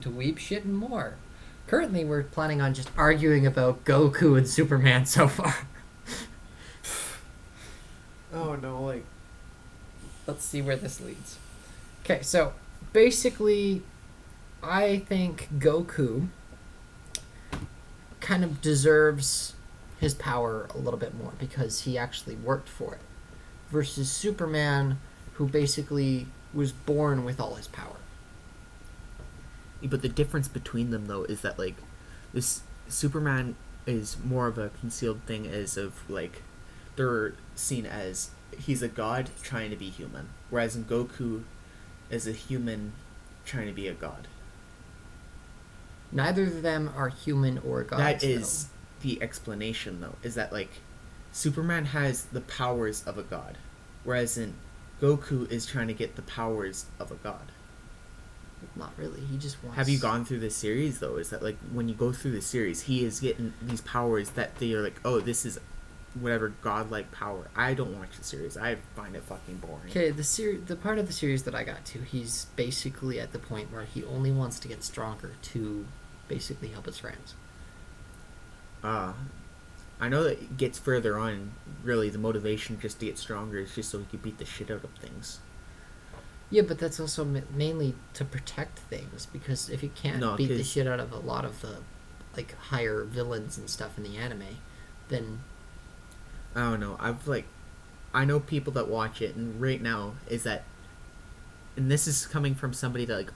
to weep shit and more. Currently, we're planning on just arguing about Goku and Superman so far. Oh no, like Let's see where this leads. Okay, so basically, I think Goku kind of deserves his power a little bit more because he actually worked for it, versus Superman, who basically was born with all his power. but the difference between them though is that like this Superman is more of a concealed thing as of like they're seen as he's a god trying to be human, whereas in Goku is a human trying to be a god. Neither of them are human or gods. That is the explanation though, is that like Superman has the powers of a god, whereas in Goku is trying to get the powers of a god. Not really. He just wants. Have you gone through this series though? Is that like when you go through the series, he is getting these powers that they are like, oh, this is whatever godlike power. I don't watch the series. I find it fucking boring. Okay, the part of the series that I got to, he's basically at the point where he only wants to get stronger to basically help his friends. Uh I know that it gets further on. Really, the motivation just to get stronger is just so he can beat the shit out of things. Yeah, but that's also mainly to protect things, because if you can't No, beat the 'cause- shit out of a lot of the like higher villains and stuff in the anime, then I don't know. I know people that watch it, and right now is that, and this is coming from somebody that like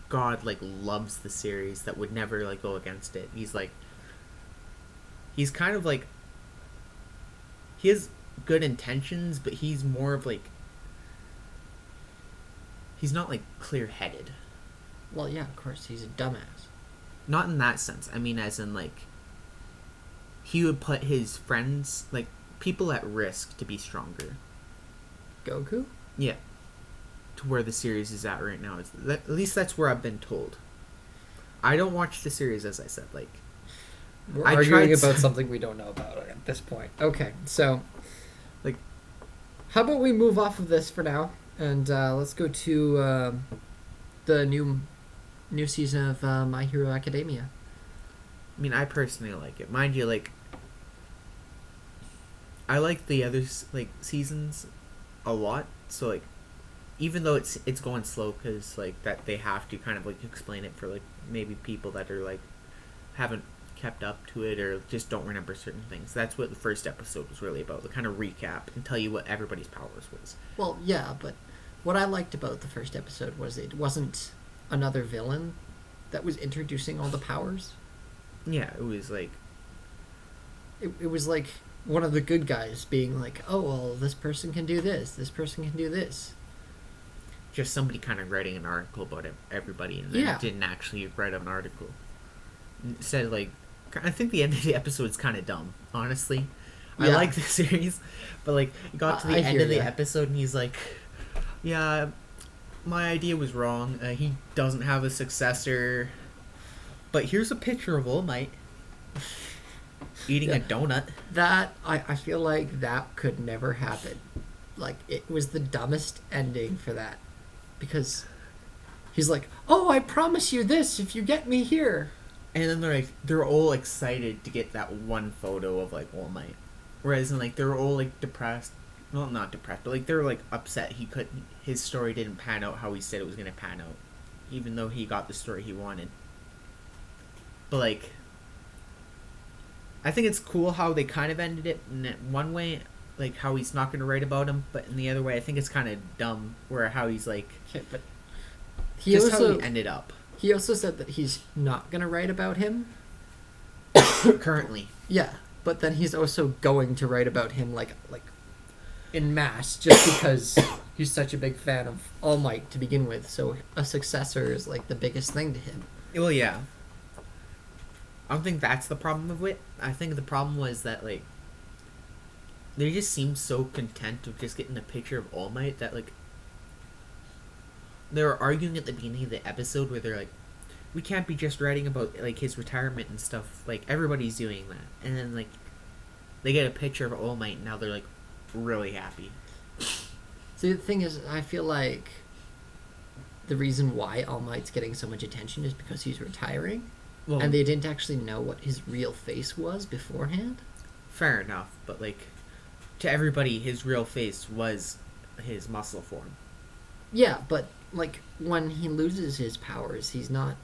God like loves the series that would never like go against it. He's kind of like he has good intentions, but he's more of like he's not like clear headed. well, yeah, of course, he's a dumbass. Not in that sense. I mean, as in like he would put his friends like people at risk to be stronger. Goku? Yeah, to where the series is at right now. At least that's where I've been told. I don't watch the series, as I said. Like We're I arguing tried about to- something we don't know about at this point. Okay, so like how about we move off of this for now, and let's go to the new season of My Hero Academia. I mean, I personally like it. Mind you, like I like the other like seasons a lot. So like even though it's going slow because like that they have to kind of like explain it for like maybe people that are like haven't kept up to it or just don't remember certain things. That's what the first episode was really about. The kind of recap and tell you what everybody's powers was. Well, yeah, but what I liked about the first episode was it wasn't another villain that was introducing all the powers. Yeah, it was like It was like one of the good guys being like, oh, well, this person can do this person can do this. just somebody kind of writing an article about everybody and then Yeah. didn't actually write an article. Said like I think the end of the episode is kind of dumb, honestly. I Yeah. like the series, but like it got to the I end hear of the ya. episode and he's like, "Yeah, my idea was wrong. He doesn't have a successor, but here's a picture of All Might eating a Yeah. donut." That, I feel like that could never happen. Like, it was the dumbest ending for that. Because he's like, oh, I promise you this if you get me here. And then they're all excited to get that one photo of like All Might, whereas in like they're all like depressed. Well, not depressed, but like they're like upset. His story didn't pan out how he said it was gonna pan out, even though he got the story he wanted. But like, I think it's cool how they kind of ended it in one way, like how he's not gonna write about him, but in the other way, I think it's kind of dumb where how he's like Okay, but he just how also he ended up he also said that he's not gonna write about him. currently. Yeah, but then he's also going to write about him like in mass, just because he's such a big fan of All Might to begin with. So a successor is like the biggest thing to him. Well, yeah. I don't think that's the problem of it. I think the problem was that like they just seemed so content with just getting a picture of All Might that like they were arguing at the beginning of the episode where they're like, we can't be just writing about like his retirement and stuff. Like everybody's doing that, and then like they get a picture of All Might and now they're like really happy. See, the thing is, I feel like the reason why All Might's getting so much attention is because he's retiring, Well, and they didn't actually know what his real face was beforehand. fair enough, but like to everybody, his real face was his muscle form. Yeah, but like when he loses his powers, he's not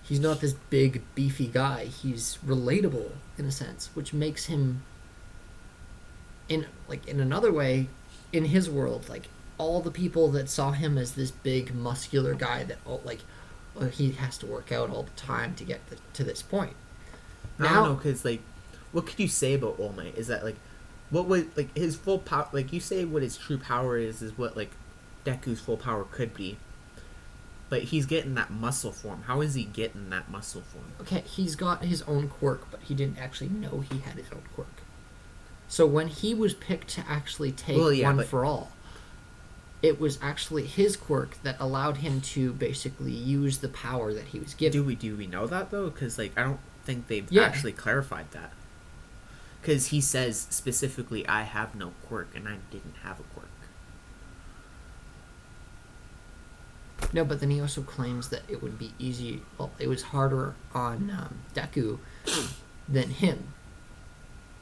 this big beefy guy. He's relatable in a sense, which makes him in another way in his world like all the people that saw him as this big muscular guy that he has to work out all the time to get to this point. I don't know, because like, what could you say about All Might? Is that like, what would like his full power? Like you say, what his true power is what like Deku's full power could be. But he's getting that muscle form. How is he getting that muscle form? Okay, he's got his own quirk, but he didn't actually know he had his own quirk. So when he was picked to actually take One for All, it was actually his quirk that allowed him to basically use the power that he was given. Do we know that though? Because like I don't think they've Yeah. actually clarified that. Because he says specifically, "I have no quirk," and I didn't have a quirk. No, but then he also claims that it would be easy. Well, it was harder on Deku than him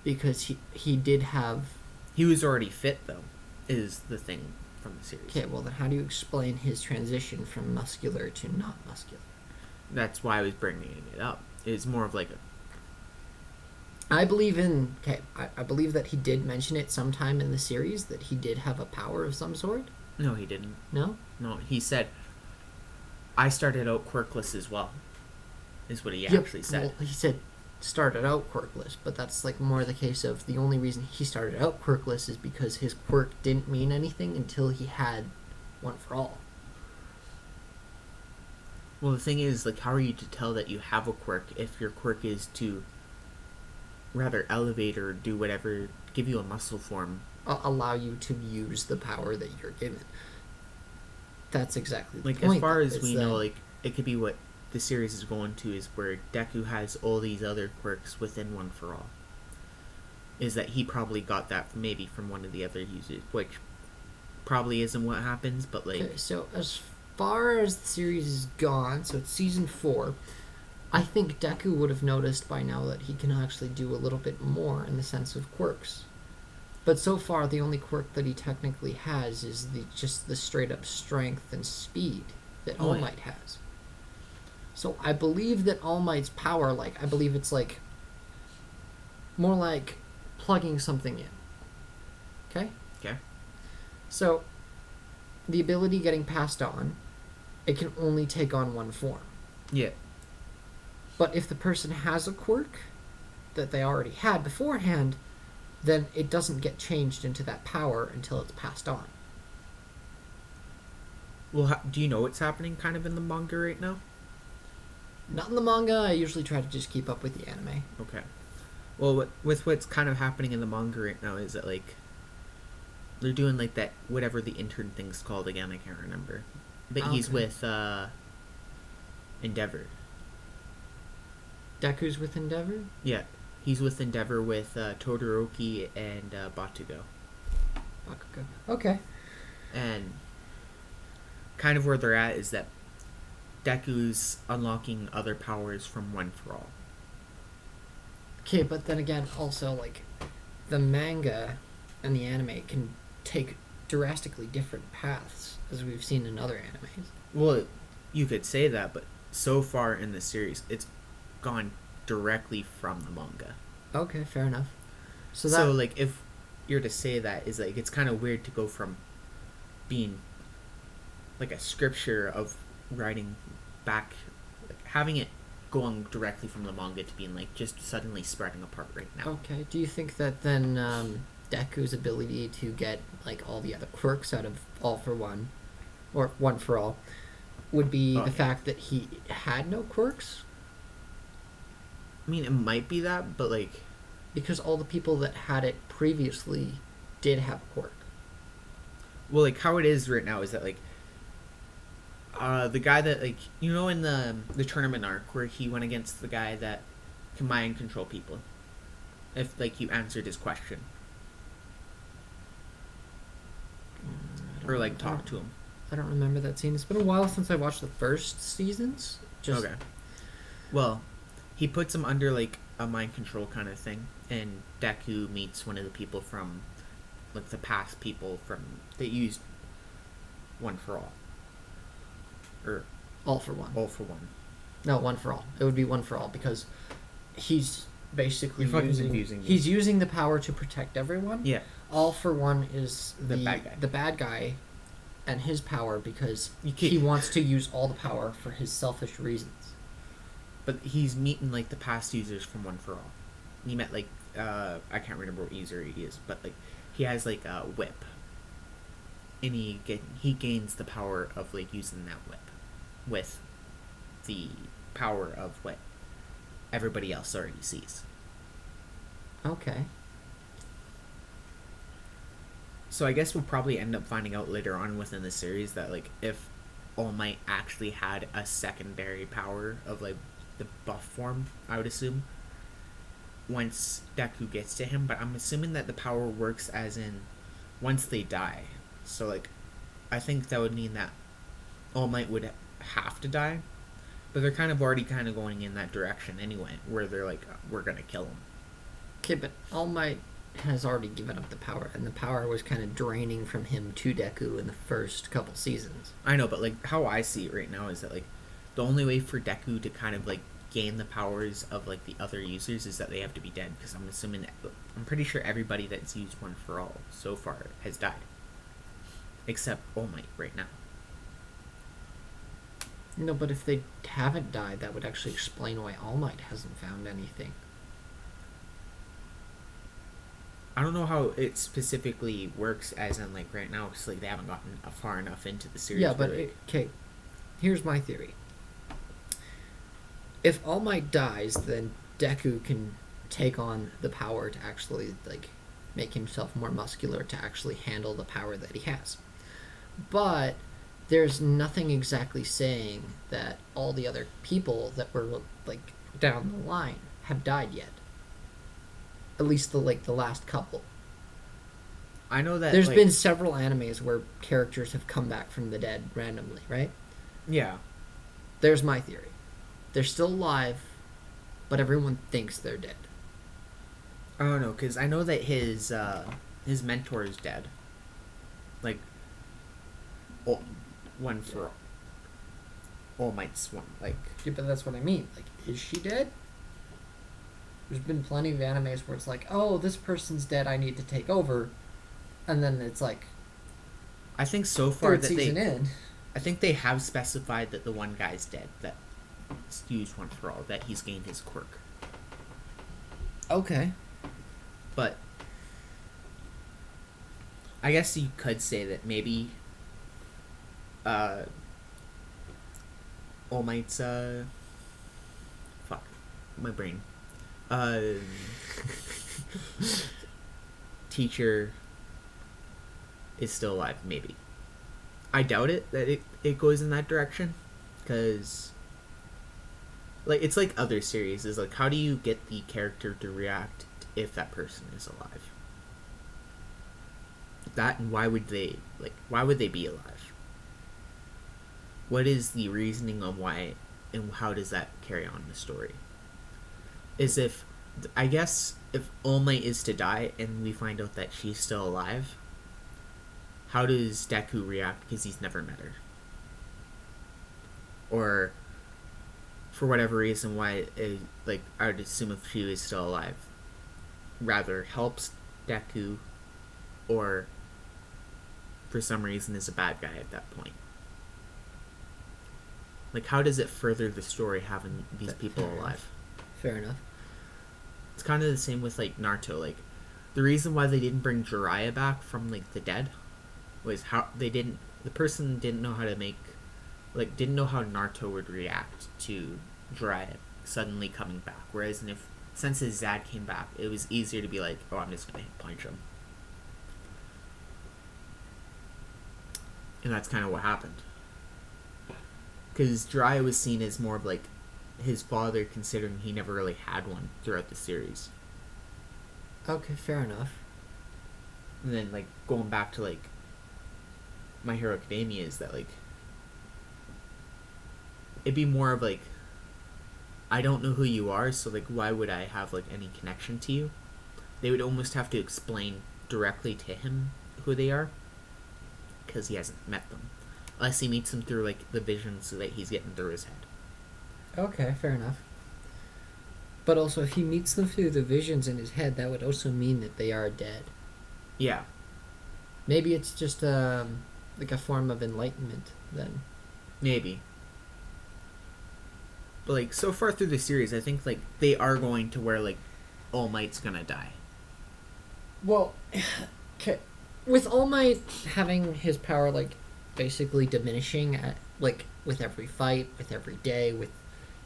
because he did have. He was already fit though, is the thing from the series. Okay, well then how do you explain his transition from muscular to not muscular? That's why I was bringing it up. It's more of like a. I believe in. Okay, I believe that he did mention it sometime in the series that he did have a power of some sort. No, he didn't. No. No, he said, "I started out quirkless as well," is what he Yep, actually said. Well, he said started out quirkless, but that's like more the case of the only reason he started out quirkless is because his quirk didn't mean anything until he had One for All. Well, the thing is, like, how are you to tell that you have a quirk if your quirk is to rather elevate or do whatever, give you a muscle form? Allow you to use the power that you're given. That's exactly the Like, point. as far as is we that- know, like, it could be what the series is going to is where Deku has all these other quirks within One for All. Is that he probably got that maybe from one of the other users, which probably isn't what happens, but like... Okay, so as far as the series is gone, so it's season 4, I think Deku would have noticed by now that he can actually do a little bit more in the sense of quirks. But so far, the only quirk that he technically has is just the straight up strength and speed that All yeah. Might has. So I believe that All Might's power, I believe it's more like plugging something in. Okay? Okay. So the ability getting passed on, it can only take on one form. Yeah. But if the person has a quirk that they already had beforehand, then it doesn't get changed into that power until it's passed on. Well, do you know what's happening kind of in the manga right now? Not in the manga, I usually try to just keep up with the anime. Okay. Well, with what's kind of happening in the manga right now is that, like, they're doing, like, that, whatever the intern thing's called again, I can't remember. But he's Okay. with, Endeavor. Deku's with Endeavor? Yeah. He's with Endeavor with, Todoroki and, Batugo. Bakugo. Okay. And kind of where they're at is that Deku's unlocking other powers from One for All. Okay, but then again, also, the manga and the anime can take drastically different paths, as we've seen in other animes. Well, you could say that, but so far in the series, it's gone directly from the manga. Okay, fair enough. So like, if you're to say that, is like, it's kind of weird to go from being like a scripture of writing back, like having it going directly from the manga to being like just suddenly spreading apart right now. Okay, do you think that then Deku's ability to get all the other quirks out of All for One, or One for All, would be the fact that he had no quirks? I mean, it might be that, but like... Because all the people that had it previously did have a quirk. Well, like, how it is right now is that, like, the guy that, like, you know, in the tournament arc where he went against the guy that can mind control people, if, like, you answered his question, or, like, talk to him. I don't remember that scene. It's been a while since I watched the first seasons. Just Okay. Well, he puts him under like a mind control kind of thing, and Deku meets one of the people from like the past people from that used One for All, or All for One. All for One. No, One for All. It would be One for All because he's basically You're fucking confusing me. he's using the power to protect everyone. Yeah. All for One is The bad guy. The bad guy, and his power because You can't- he wants to use all the power for his selfish reasons. But he's meeting like the past users from One for All. He met like I can't remember what user he is, but like he has like a whip, and he gains the power of like using that whip, with the power of what everybody else already sees. Okay. So I guess we'll probably end up finding out later on within the series that like if All Might actually had a secondary power of like the buff form, I would assume, once Deku gets to him, but I'm assuming that the power works as in once they die. So like I think that would mean that All Might would have to die, but they're kind of already kind of going in that direction anyway, where they're like, we're gonna kill him. Okay, but All Might has already given up the power, and the power was kind of draining from him to Deku in the first couple seasons. I know, but like how I see it right now is that like the only way for Deku to kind of like gain the powers of like the other users is that they have to be dead, because I'm pretty sure everybody that's used One for All so far has died, except All Might right now. No, but if they haven't died, that would actually explain why All Might hasn't found anything. I don't know how it specifically works, as in like right now, because like they haven't gotten far enough into the series. Yeah, but where, like, okay, here's my theory. If All Might dies, then Deku can take on the power to actually like make himself more muscular to actually handle the power that he has. But there's nothing exactly saying that all the other people that were like down the line have died yet. At least the last couple. I know that There's like, been several animes where characters have come back from the dead randomly, right? yeah. There's my theory. They're still alive, but everyone thinks they're dead. I don't know, because I know that his mentor is dead. Like, One for All Might's one. Like, Yeah, but that's what I mean. Like, is she dead? There's been plenty of animes where it's like, oh, this person's dead, I need to take over. And then it's like, I think so far third that season in. I think they have specified that the one guy's dead, that used One for All, that he's gained his quirk. Okay. But I guess you could say that maybe All Might's fuck my brain teacher is still alive. Maybe I doubt it that it goes in that direction, because like it's like other series is like, how do you get the character to react if that person is alive? That, and why would they be alive? What is the reasoning on why, and how does that carry on the story? Is if I guess if All Might is to die and we find out that she's still alive, how does Deku react because he's never met her? Or for whatever reason why like I would assume if she was still alive, rather helps Deku, or for some reason is a bad guy at that point. Like, how does it further the story having these people Fair alive? enough. Fair enough. It's kind of the same with like Naruto. Like, the reason why they didn't bring Jiraiya back from like the dead was how the person didn't know how to make, like, didn't know how Naruto would react to Jiraiya suddenly coming back. Whereas since his dad came back, it was easier to be like, oh, I'm just gonna punch him. And that's kind of what happened. Because Jiraiya was seen as more of like his father, considering he never really had one throughout the series. Okay, fair enough. And then like going back to like My Hero Academia is that like it'd be more of like I don't know who you are, so like why would I have like any connection to you? They would almost have to explain directly to him who they are because he hasn't met them, unless he meets them through like the visions that he's getting through his head. Okay, fair enough. But also, if he meets them through the visions in his head, that would also mean that they are dead. Yeah, Maybe it's just like a form of enlightenment then. maybe. But like so far through the series, I think like they are going to where like All Might's gonna die. Well, okay, with All Might having his power like basically diminishing at like with every fight, with every day, with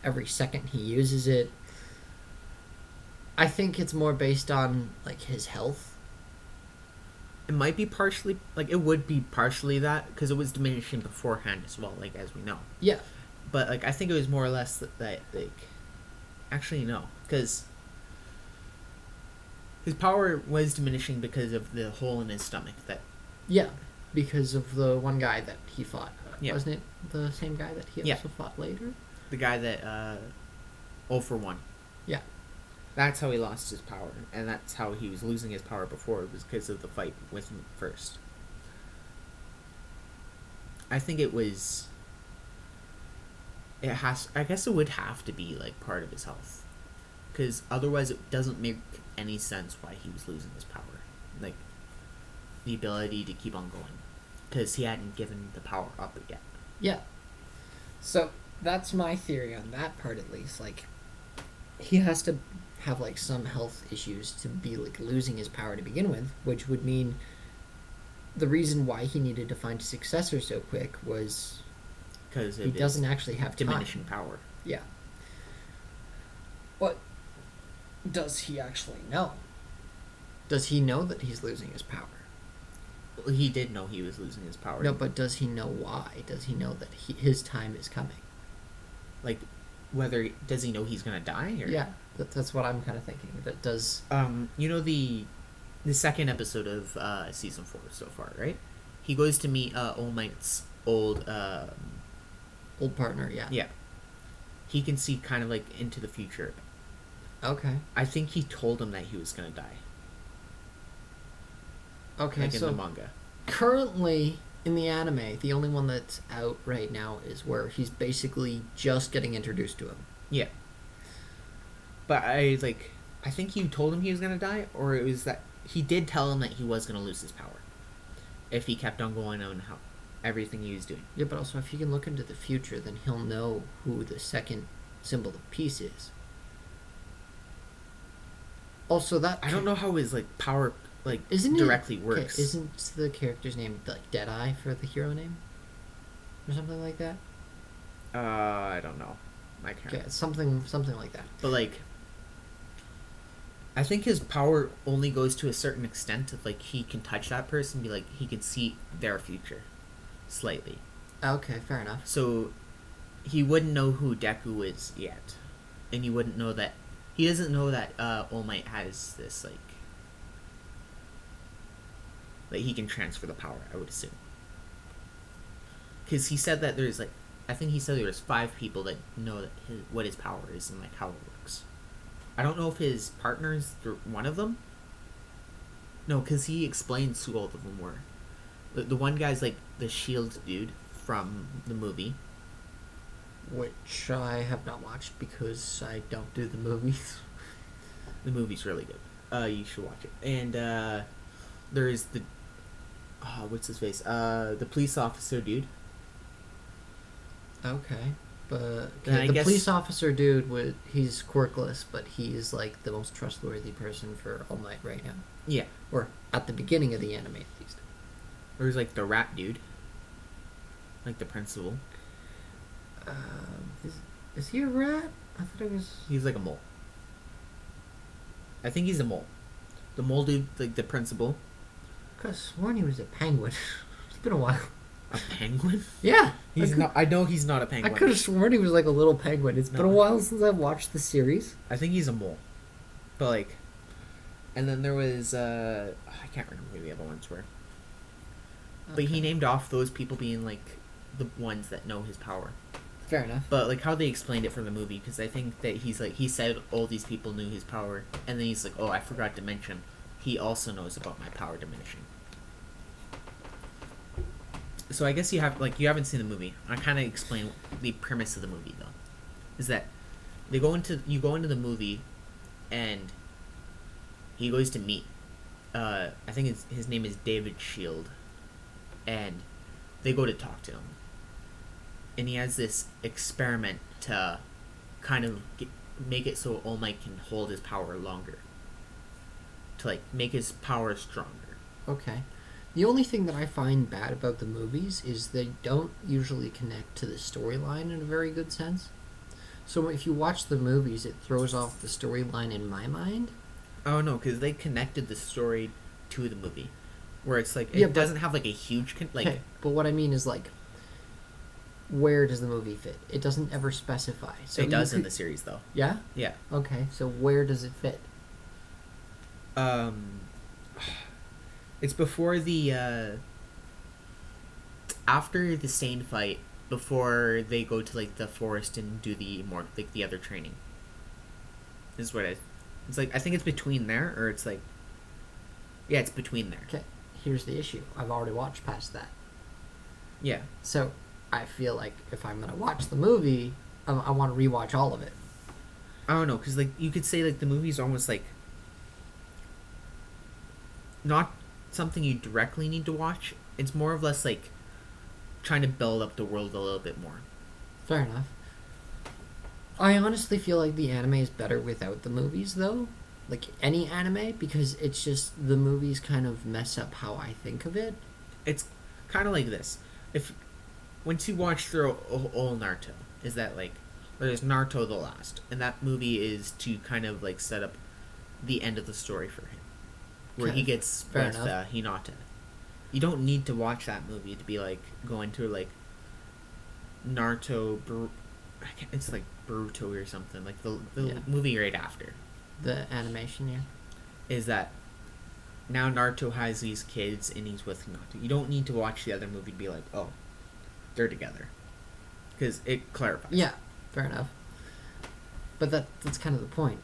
every second he uses it, I think it's more based on like his health. It might be partially like it would be partially that because it was diminishing beforehand as well, like as we know. Yeah, But like I think it was more or less that like actually no, because his power was diminishing because of the hole in his stomach. That yeah, because of the one guy that he fought. Yeah. Wasn't it the same guy that he Yeah. also fought later? the guy that 0 for 1. Yeah. That's how he lost his power, and that's how he was losing his power before. It was because of the fight with him first. I think it was. It has. I guess it would have to be like part of his health, because otherwise it doesn't make any sense why he was losing his power, like the ability to keep on going, because he hadn't given the power up yet. Yeah. So that's my theory on that part, at least. Like, he has to have like some health issues to be like losing his power to begin with, which would mean the reason why he needed to find a successor so quick was Because he doesn't actually have diminishing time. power. Yeah. But does he actually know? Does he know that he's losing his power? Well, he did know he was losing his power. No, but does he know why? Does he know that his time is coming? Like, does he know he's gonna die? Or? Yeah, that's what I'm kind of thinking. That does. You know the second episode of season 4 so far, right? He goes to meet All Might's old Old partner, yeah. yeah. He can see kind of like into the future. Okay. I think he told him that he was gonna die. Okay, Like in so the manga. currently in the anime, the only one that's out right now is where he's basically just getting introduced to him. Yeah. But I think he told him he was gonna die, or it was that he did tell him that he was gonna lose his power if he kept on going on how everything he was doing. Yeah, but also if he can look into the future, then he'll know who the second symbol of peace is. Also, that I don't know how his like power like isn't directly it, works. Okay, isn't the character's name like Deadeye for the hero name, or something like that? I don't know. I can't. Okay, something like that. But like, I think his power only goes to a certain extent. Of like, he can touch that person, be like, he can see their future, slightly. Okay, fair enough. So, he wouldn't know who Deku is yet, and he wouldn't know that. He doesn't know that All Might has this like he can transfer the power. I would assume, because he said that there's like, I think he said there's 5 people that know that what his power is and like how it works. I don't know if his partner is one of them. No, because he explains who all of them were. The one guy's like the shield dude from the movie. Which I have not watched because I don't do the movies. The movie's really good. You should watch it. And there is the what's his face? The police officer dude. Okay, but Then I the guess- police officer dude he's quirkless, but he's like the most trustworthy person for All Might right now, Yeah. or at the beginning of the anime at least. There's like the rat dude. Like the principal. Is he a rat? I thought it was. He's like a mole. I think he's a mole. The mole dude, like the principal. I could have sworn he was a penguin. It's been a while. A penguin? Yeah, He's not. I know he's not a I penguin. could have sworn he was like a little penguin. It's been a No. while since I've watched the series. I think he's a mole. But like, and then there was I can't remember who the other ones were. But he Okay. named off those people being like the ones that know his power. Fair enough. But like how they explained it for the movie, because I think that he's like he said all these people knew his power, and then he's like, oh, I forgot to mention, he also knows about my power diminishing. So I guess you haven't seen the movie. I kind of explain the premise of the movie though, is that you go into the movie, and he goes to meet, I think his name is David Shield, and they go to talk to him, and he has this experiment to kind of make it so All Might can hold his power longer, to like make his power stronger. Okay. The only thing that I find bad about the movies is they don't usually connect to the storyline in a very good sense. So if you watch the movies, it throws off the storyline in my mind. Oh no, because they connected the story to the movie, where it's like Yeah, it but- doesn't have like a huge Okay, but what I mean is like, where does the movie fit? It doesn't ever specify. So it does you in could- the series though. Yeah. Yeah. Okay. So where does it fit? It's before the after the Stain fight, before they go to like the forest and do the more like the other training. This is what it's like. I think it's between there, or it's like, yeah, it's between there. Okay. Here's the issue. I've already watched past that. Yeah. So I feel like if I'm gonna watch the movie, I want to rewatch all of it. I don't know, because like you could say like the movie's almost like not something you directly need to watch. It's more of less like trying to build up the world a little bit more. Fair enough. I honestly feel like the anime is better without the movies, though. Like any anime, because it's just the movies kind of mess up how I think of it. It's kind of like this. If once you watch through all Naruto, is that like there's Naruto the Last, and that movie is to kind of like set up the end of the story for him, where he Okay, gets fair with enough. Hinata. You don't need to watch that movie to be like going to like Naruto. It's like Boruto or something like the Yeah. movie right after. The animation, yeah. Is that now Naruto has these kids and he's with Hinata. You don't need to watch the other movie to be like, oh, they're together, because it clarifies. Yeah, fair enough. But that's kind of the point.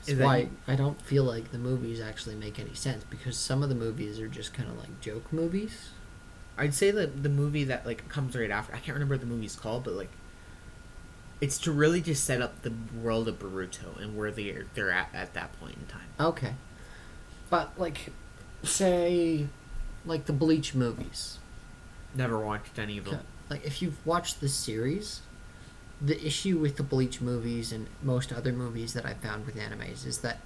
Is That's that why you- I don't feel like the movies actually make any sense, because some of the movies are just kind of like joke movies. I'd say that the movie that like comes right after, I can't remember what the movie's called, but like it's to really just set up the world of Boruto and where they're at that point in time. Okay. But like, say, like the Bleach movies. Never watched any of them. Like if you've watched the series, the issue with the Bleach movies and most other movies that I've found with animes is that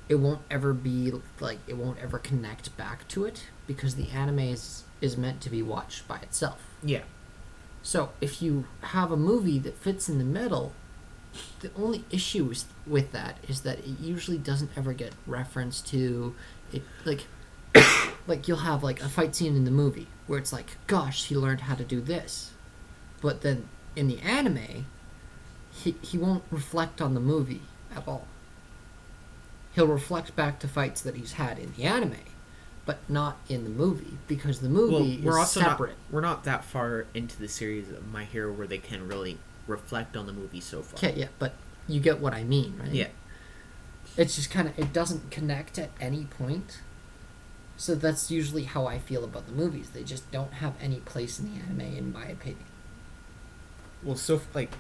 it won't ever be like it won't ever connect back to it, because the anime is meant to be watched by itself. Yeah. So if you have a movie that fits in the middle, the only issue with that is that it usually doesn't ever get referenced to it. Like you'll have like a fight scene in the movie where it's like, gosh, he learned how to do this, but then in the anime, he won't reflect on the movie at all. He'll reflect back to fights that he's had in the anime, but not in the movie, because the movie we're is also separate. we're not that far into the series of My Hero where they can really reflect on the movie so far. Okay, yeah, but you get what I mean, right? Yeah. It's just kind of, it doesn't connect at any point. So that's usually how I feel about the movies. They just don't have any place in the anime, in my opinion. Well, so like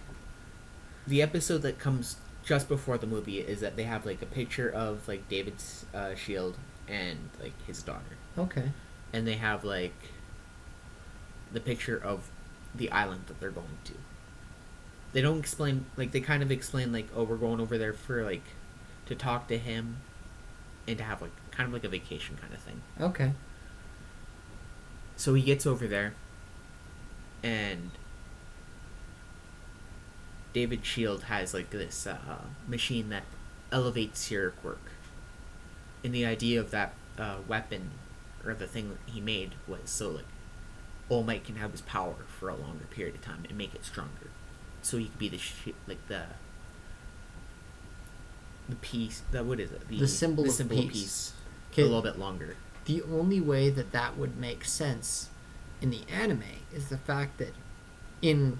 the episode that comes just before the movie is that they have like a picture of like David's shield and like his daughter, Okay. and they have like the picture of the island that they're going to. They don't explain, like they kind of explain like, oh, we're going over there for like to talk to him and to have like kind of like a vacation kind of thing. Okay. So he gets over there, and David Shield has like this machine that elevates your quirk. And the idea of that weapon, or the thing that he made, was so like All Might can have his power for a longer period of time and make it stronger. So he could be the piece. What is it? The symbol of of peace. peace. A Okay. little bit longer. The only way that would make sense in the anime is the fact that in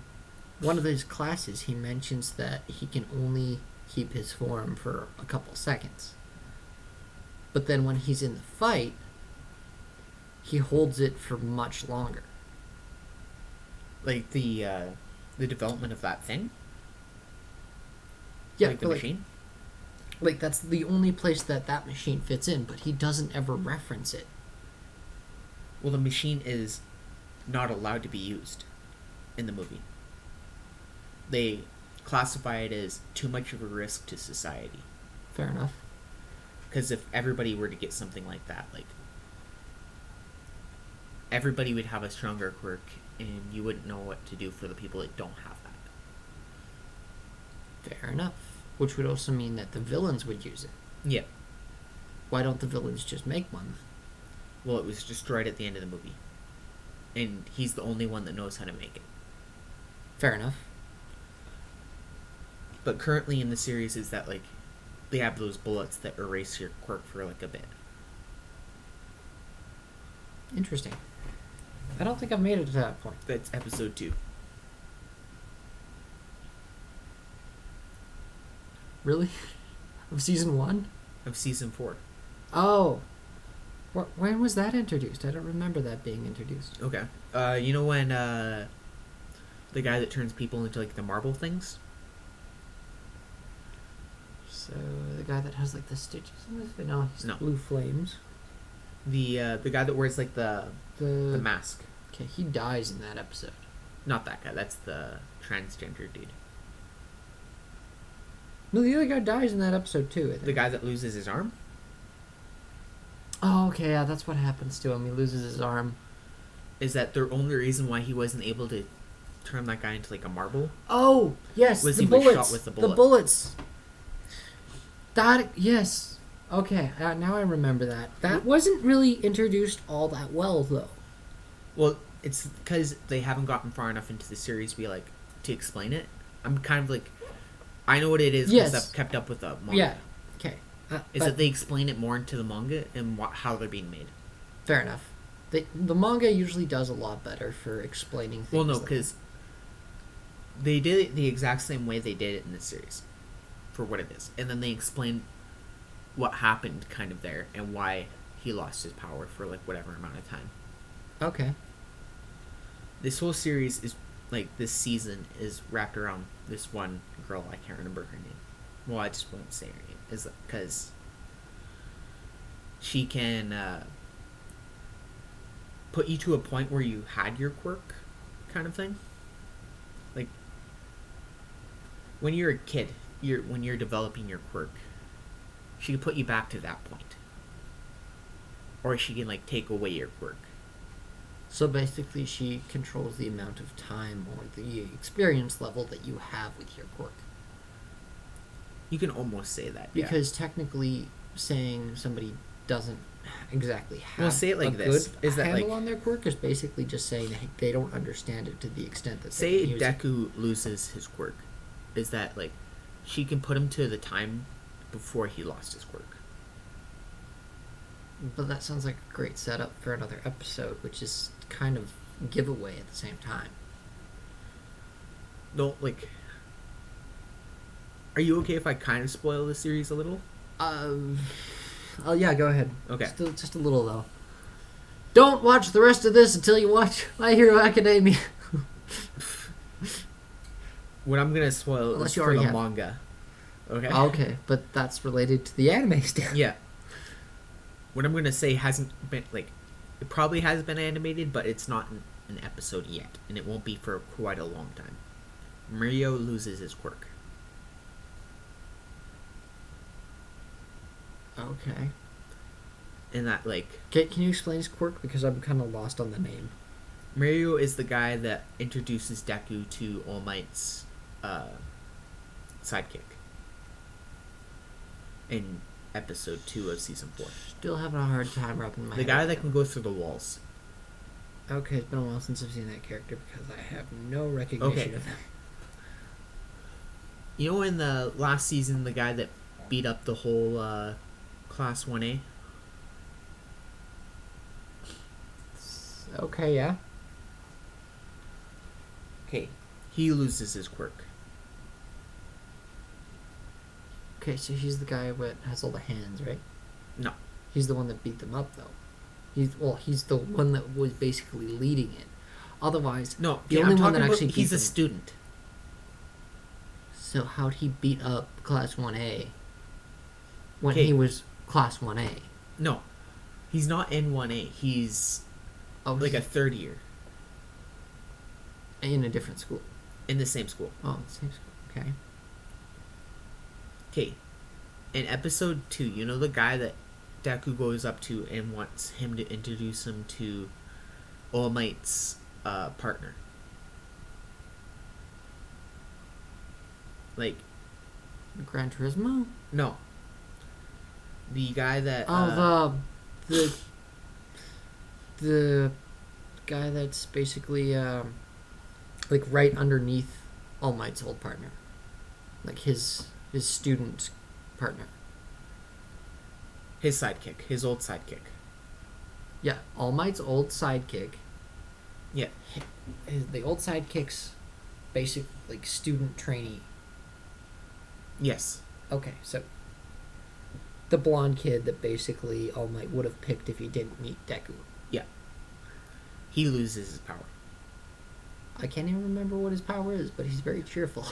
one of his classes he mentions that he can only keep his form for a couple seconds. But then when he's in the fight, he holds it for much longer. Like the development of that thing? Yeah, Like the but machine? like that's the only place that that machine fits in, but he doesn't ever reference it. Well, the machine is not allowed to be used in the movie. They classify it as too much of a risk to society. Fair enough. Because if everybody were to get something like that, like, everybody would have a stronger quirk, and you wouldn't know what to do for the people that don't have that. Fair enough. Which would also mean that the villains would use it. Yeah. Why don't the villains just make one? Well, it was destroyed at the end of the movie. And he's the only one that knows how to make it. Fair enough. But currently in the series is that, like, they have those bullets that erase your quirk for, like, a bit. Interesting. I don't think I've made it to that point. That's episode 2. Really? Of season 1? Of season 4. Oh. When was that introduced? I don't remember that being introduced. Okay. You know when, the guy that turns people into, like, the marble things? So, the guy that has, like, the stitches in his face? No, he's No. blue flames. The guy that wears, like, the mask. Okay, he dies in that episode. Not that guy. That's the transgender dude. No, the other guy dies in that episode, too, I think. The guy that loses his arm? Oh, okay, yeah, that's what happens to him. He loses his arm. Is that the only reason why he wasn't able to turn that guy into, like, a marble? Oh, yes, Was the he was bullets. shot with the The bullet. bullets. That, yes. Okay, now I remember that. That wasn't really introduced all that well, though. Well, it's because they haven't gotten far enough into the series to explain it. I'm kind of like, I know what it is because Yes. I've kept up with the manga. Yeah, okay. Is that they explain it more into the manga and how they're being made. Fair enough. The manga usually does a lot better for explaining things. Well, no, like- because they did it the exact same way they did it in the series for what it is. And then they explain what happened kind of there and why he lost his power for, like, whatever amount of time. Okay. This whole series is, like, this season is wrapped around this one girl. I can't remember her name. Well, I just won't say her name. Is because she can put you to a point where you had your quirk, kind of thing. Like, when you're a kid, when you're developing your quirk, she can put you back to that point. Or she can, like, take away your quirk. So basically, she controls the amount of time or the experience level that you have with your quirk. You can almost say that, yeah. Because technically, saying somebody doesn't exactly have Well, say it like a this, good is that, handle like- on their quirk is basically just saying they don't understand it to the extent that Say they can use it. Deku loses his quirk. Is that, like, she can put him to the time before he lost his quirk. But that sounds like a great setup for another episode, which is kind of giveaway at the same time. Don't, like... Are you okay if I kind of spoil the series a little? Oh yeah, go ahead. Okay. Just a little though. Don't watch the rest of this until you watch My Hero Academia. What I'm gonna spoil Unless is you for already the have. manga. Okay? Okay, but that's related to the anime still. Yeah. What I'm gonna say hasn't been, like... It probably has been animated, but it's not an episode yet. And it won't be for quite a long time. Mirio loses his quirk. Okay. And that, like... Can you explain his quirk? Because I'm kind of lost on the name. Mirio is the guy that introduces Deku to All Might's sidekick in episode 2 of season 4. Still having a hard time wrapping my The head guy around that can go through the walls. Okay, it's been a while since I've seen that character because I have no recognition Okay. of him. You know in the last season, the guy that beat up the whole Class 1A? Okay, yeah. Okay, he loses his quirk. Okay, so he's the guy that has all the hands, right? No. He's the one that beat them up, though. He's the one that was basically leading it. Otherwise, No, the okay, only I'm one talking that about actually beat he's a them. student. So how'd he beat up Class 1A when Okay. he was Class 1A? No, he's not in 1A. He's Oh, like a he's third year in a different school. in the same school. Oh, same school. Okay. Okay, in episode 2, you know the guy that Deku goes up to and wants him to introduce him to All Might's partner. Like, Gran Turismo? no. The guy that... the guy that's basically like right underneath All Might's old partner, like his student partner. his sidekick. His old sidekick. Yeah, All Might's old sidekick. Yeah. The old sidekick's basic like student trainee. Yes. Okay, so the blonde kid that basically All Might would have picked if he didn't meet Deku. He loses his power. I can't even remember what his power is, but he's very cheerful.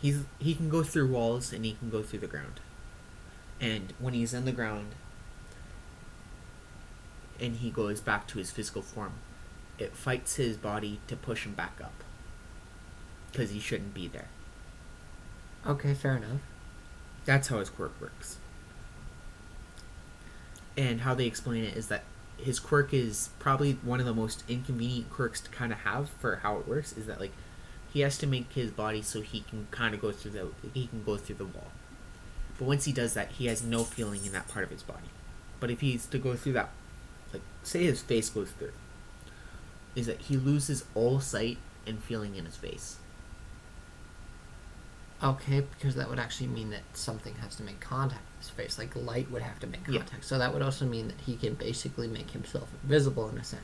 He can go through walls and he can go through the ground. And when he's in the ground and he goes back to his physical form, it fights his body to push him back up. Because he shouldn't be there. Okay, fair enough. That's how his quirk works. And how they explain it is that his quirk is probably one of the most inconvenient quirks to kind of have for how it works, is that like he has to make his body so he can kind of go through the wall. But once he does that, he has no feeling in that part of his body. But if he's to go through that, like say his face goes through, is that he loses all sight and feeling in his face. Okay, because that would actually mean that something has to make contact with his face. Like light would have to make Yeah. contact. So that would also mean that he can basically make himself invisible in a sense.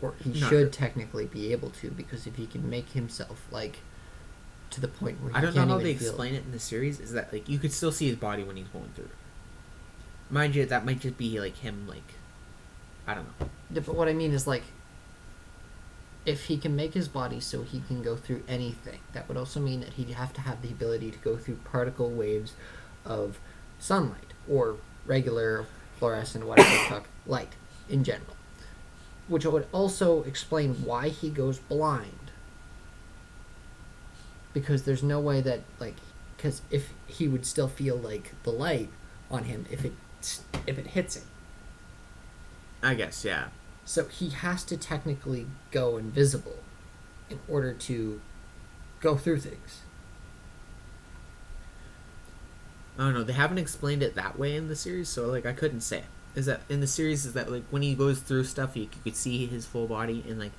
Or he Not should really. technically be able to, because if he can make himself like to the point where he I don't know can't how even they feel. explain it in the series, is that like you could still see his body when he's going through. Mind you, that might just be like him, like I don't know. Yeah, but what I mean is like, if he can make his body so he can go through anything, that would also mean that he'd have to have the ability to go through particle waves of sunlight or regular fluorescent whatever the fuck light in general, which would also explain why he goes blind. Because there's no way that like, because if he would still feel like the light on him if it hits him. I guess, yeah. So he has to technically go invisible in order to go through things. I don't know. They haven't explained it that way in the series, so like I couldn't say. Is that in the series? Is that like when he goes through stuff, you could see his full body, and like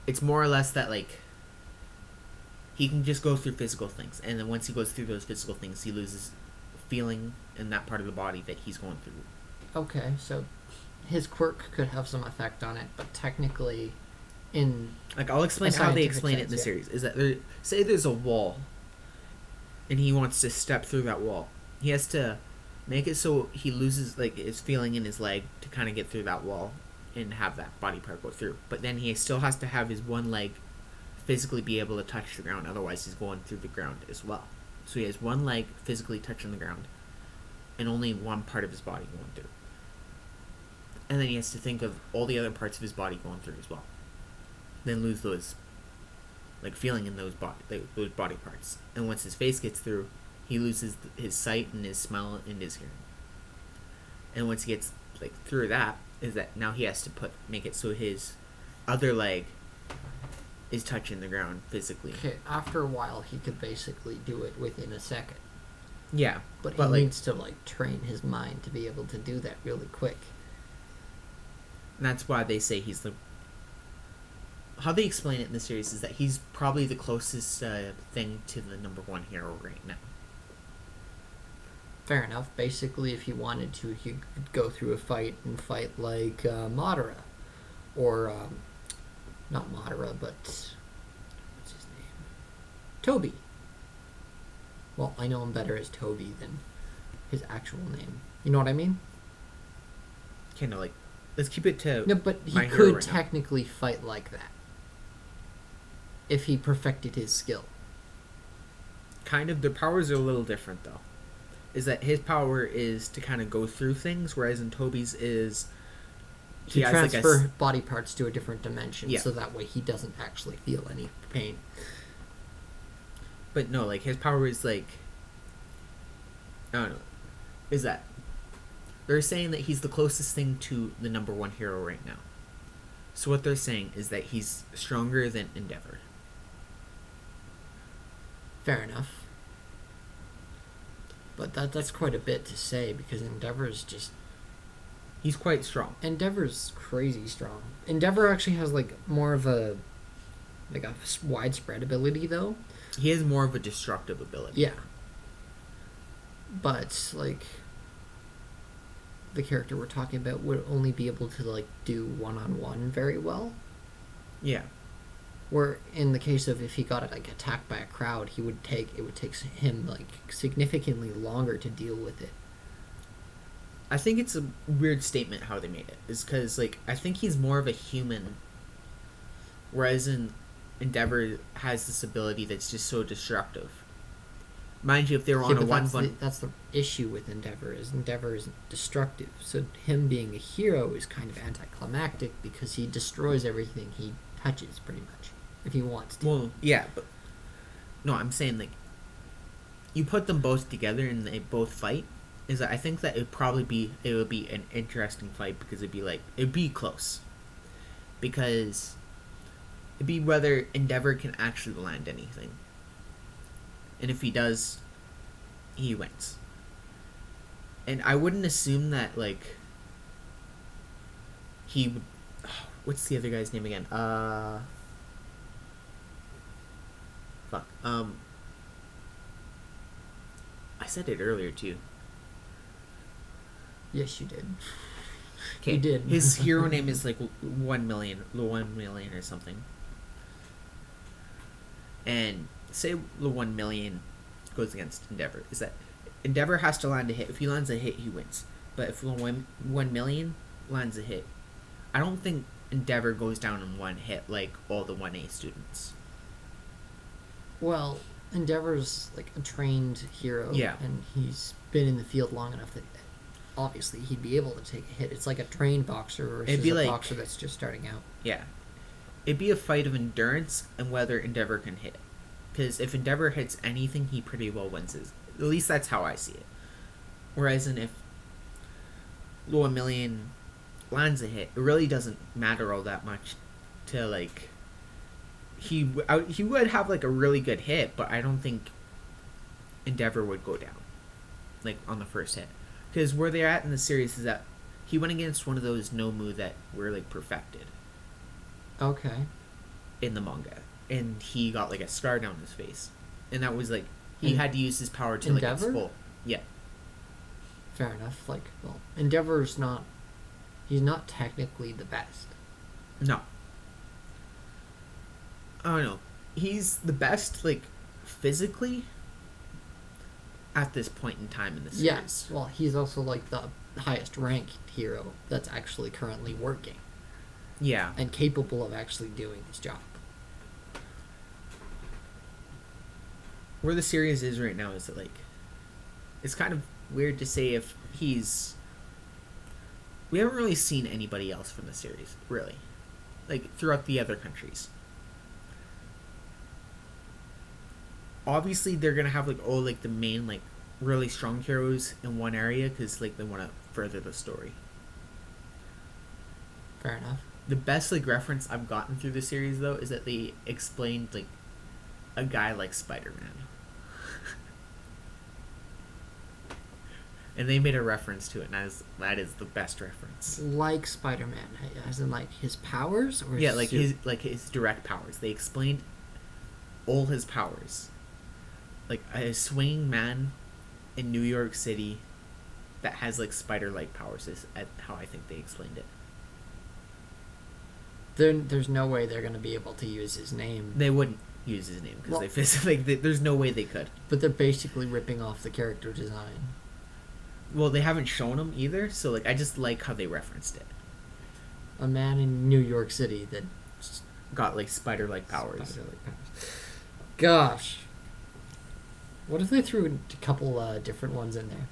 it's more or less that like he can just go through physical things, and then once he goes through those physical things, he loses feeling in that part of the body that he's going through. Okay, so his quirk could have some effect on it, but technically, in Like I'll explain A how they scientific explain it in the sense, yeah. series. Is that say there's a wall, and he wants to step through that wall. He has to make it so he loses like his feeling in his leg to kind of get through that wall and have that body part go through. But then he still has to have his one leg physically be able to touch the ground. Otherwise, he's going through the ground as well. So he has one leg physically touching the ground, and only one part of his body going through. And then he has to think of all the other parts of his body going through as well. Then lose those, like feeling in those body parts. And once his face gets through, he loses his sight and his smell and his hearing. And once he gets like through that, is that now he has to make it so his other leg is touching the ground physically. okay, after a while, he could basically do it within a second. Yeah, But he but like needs to like train his mind to be able to do that really quick. that's why they say he's the. How they explain it in the series is that he's probably the closest thing to the number one hero right now. Fair enough. Basically, if he wanted to, he could go through a fight and fight like Madara, or Not Madara, but what's his name? Toby. Well, I know him better as Toby than his actual name. You know what I mean? Kind of like, let's keep it to No, but he My Hero could right now. technically fight like that if he perfected his skill. Kind of. Their powers are a little different though. Is that his power is to kind of go through things, whereas in Toby's is To has, like, transfer body parts to a different dimension, Yeah. so that way he doesn't actually feel any pain. But no, like his power is like, I don't know, is that they're saying that he's the closest thing to the number one hero right now. So what they're saying is that he's stronger than Endeavor. Fair enough. But that's quite a bit to say because He's quite strong. Endeavor's crazy strong. Endeavor actually has like more of a widespread ability though. He has more of a destructive ability. Yeah. But like the character we're talking about would only be able to like do one-on-one very well. Yeah. Where in the case of if he got like attacked by a crowd, it would take him like significantly longer to deal with it. I think it's a weird statement how they made it. Is because like I think he's more of a human, whereas in Endeavor has this ability that's just so destructive. Mind you, if they were on Yeah, a but one that's the issue with Endeavor is destructive. So him being a hero is kind of anticlimactic because he destroys everything he touches pretty much if he wants to. well, yeah, but no, I'm saying like you put them both together and they both fight. Is that I think that it would be an interesting fight because it'd be close, because it'd be whether Endeavor can actually land anything, and if he does, he wins. And I wouldn't assume that like he would. What's the other guy's name again? Fuck. I said it earlier too. Yes, you did. Okay. You did. His hero name is like 1 million, or something. And say the 1 million goes against Endeavor. Is that Endeavor has to land a hit. If he lands a hit, he wins. But if 1 million lands a hit, I don't think Endeavor goes down in one hit like all the 1A students. Well, Endeavor's like a trained hero, Yeah. and he's been in the field long enough that obviously he'd be able to take a hit. It's like a trained boxer versus It'd be a like- boxer that's just starting out. Yeah. It'd be a fight of endurance and whether Endeavor can hit. Because if Endeavor hits anything, he pretty well wins it. At least that's how I see it. Whereas if 1 million lands a hit, it really doesn't matter all that much to like... He would have like a really good hit, but I don't think Endeavor would go down like on the first hit. Because where they're at in the series is that he went against one of those Nomu that were like perfected Okay. in the manga, and he got like a scar down his face, and that was like he En- had to use his power to like its Endeavor? full. Yeah, Fair enough. Like, well, Endeavor's not. He's not technically the best. no, I don't know. He's the best like physically at this point in time in the series. Yes. Well, he's also like the highest ranked hero that's actually currently working Yeah, and capable of actually doing his job. where the series is right now is that like it's kind of weird to say if he's. We haven't really seen anybody else from the series, really, like throughout the other countries. Obviously, they're gonna have like all like the main like really strong heroes in one area because like they want to further the story. Fair enough. The best like reference I've gotten through the series though is that they explained like a guy like Spider-Man. And they made a reference to it, and that is the best reference. Like Spider-Man, as in like his powers, or Yeah, like suit? his direct powers. They explained all his powers, like a swinging man in New York City that has like spider-like powers. Is how I think they explained it. There's no way they're gonna be able to use his name. They wouldn't use his name because Well- they physically there's no way they could. But they're basically ripping off the character design. Well, they haven't shown him either, so like I just like how they referenced it. A man in New York City that Got like spider-like powers. spider-like powers. Gosh. What if they threw a couple different ones in there?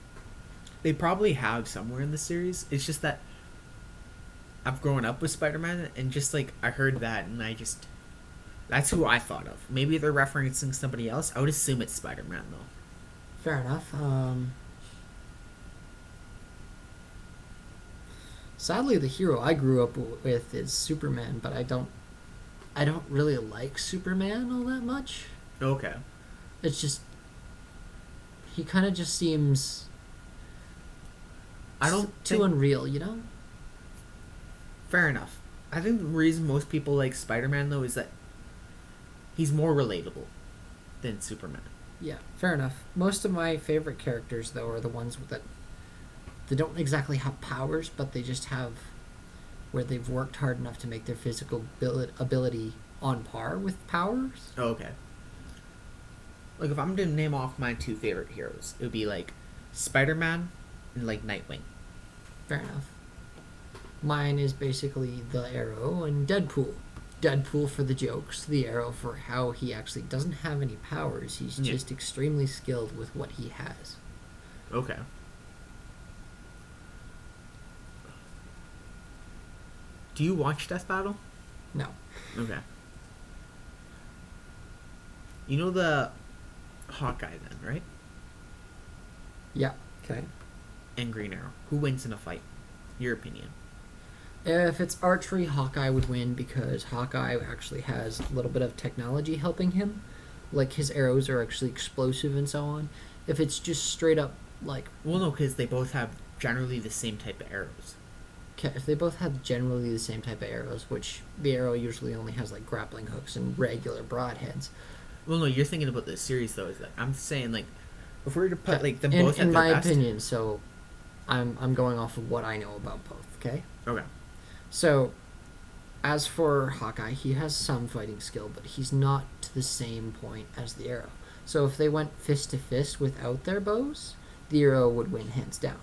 They probably have somewhere in the series. It's just that I've grown up with Spider-Man, and just like I heard that, and that's who I thought of. Maybe they're referencing somebody else. I would assume it's Spider-Man though. Fair enough. Sadly, the hero I grew up with is Superman, but I don't really like Superman all that much. Okay. It's just he kind of just seems I don't too think- unreal, you know? Fair enough. I think the reason most people like Spider-Man though is that he's more relatable than Superman. Yeah, fair enough. Most of my favorite characters though are the ones that they don't exactly have powers, but they just have where they've worked hard enough to make their physical ability on par with powers. Oh, okay. Like if I'm to name off my two favorite heroes, it would be like Spider-Man and like Nightwing. Fair enough. Mine is basically the Arrow and Deadpool. Deadpool for the jokes, the Arrow for how he actually doesn't have any powers. He's Yeah. just extremely skilled with what he has. Okay. Do you watch Death Battle? No. Okay. You know the Hawkeye then, right? Yeah. Okay. And Green Arrow. Who wins in a fight? Your opinion. If it's archery, Hawkeye would win because Hawkeye actually has a little bit of technology helping him. Like his arrows are actually explosive and so on. If it's just straight up like, Well, no, because they both have generally the same type of arrows. if they both have generally the same type of arrows, which the arrow usually only has like grappling hooks and regular broadheads. Well, no, you're thinking about the series though. Is that I'm saying like, if we were to put like them in, both in at my their best. opinion, so I'm going off of what I know about both. Okay. Okay. So, as for Hawkeye, he has some fighting skill, but he's not to the same point as the Arrow. So if they went fist to fist without their bows, the Arrow would win hands down.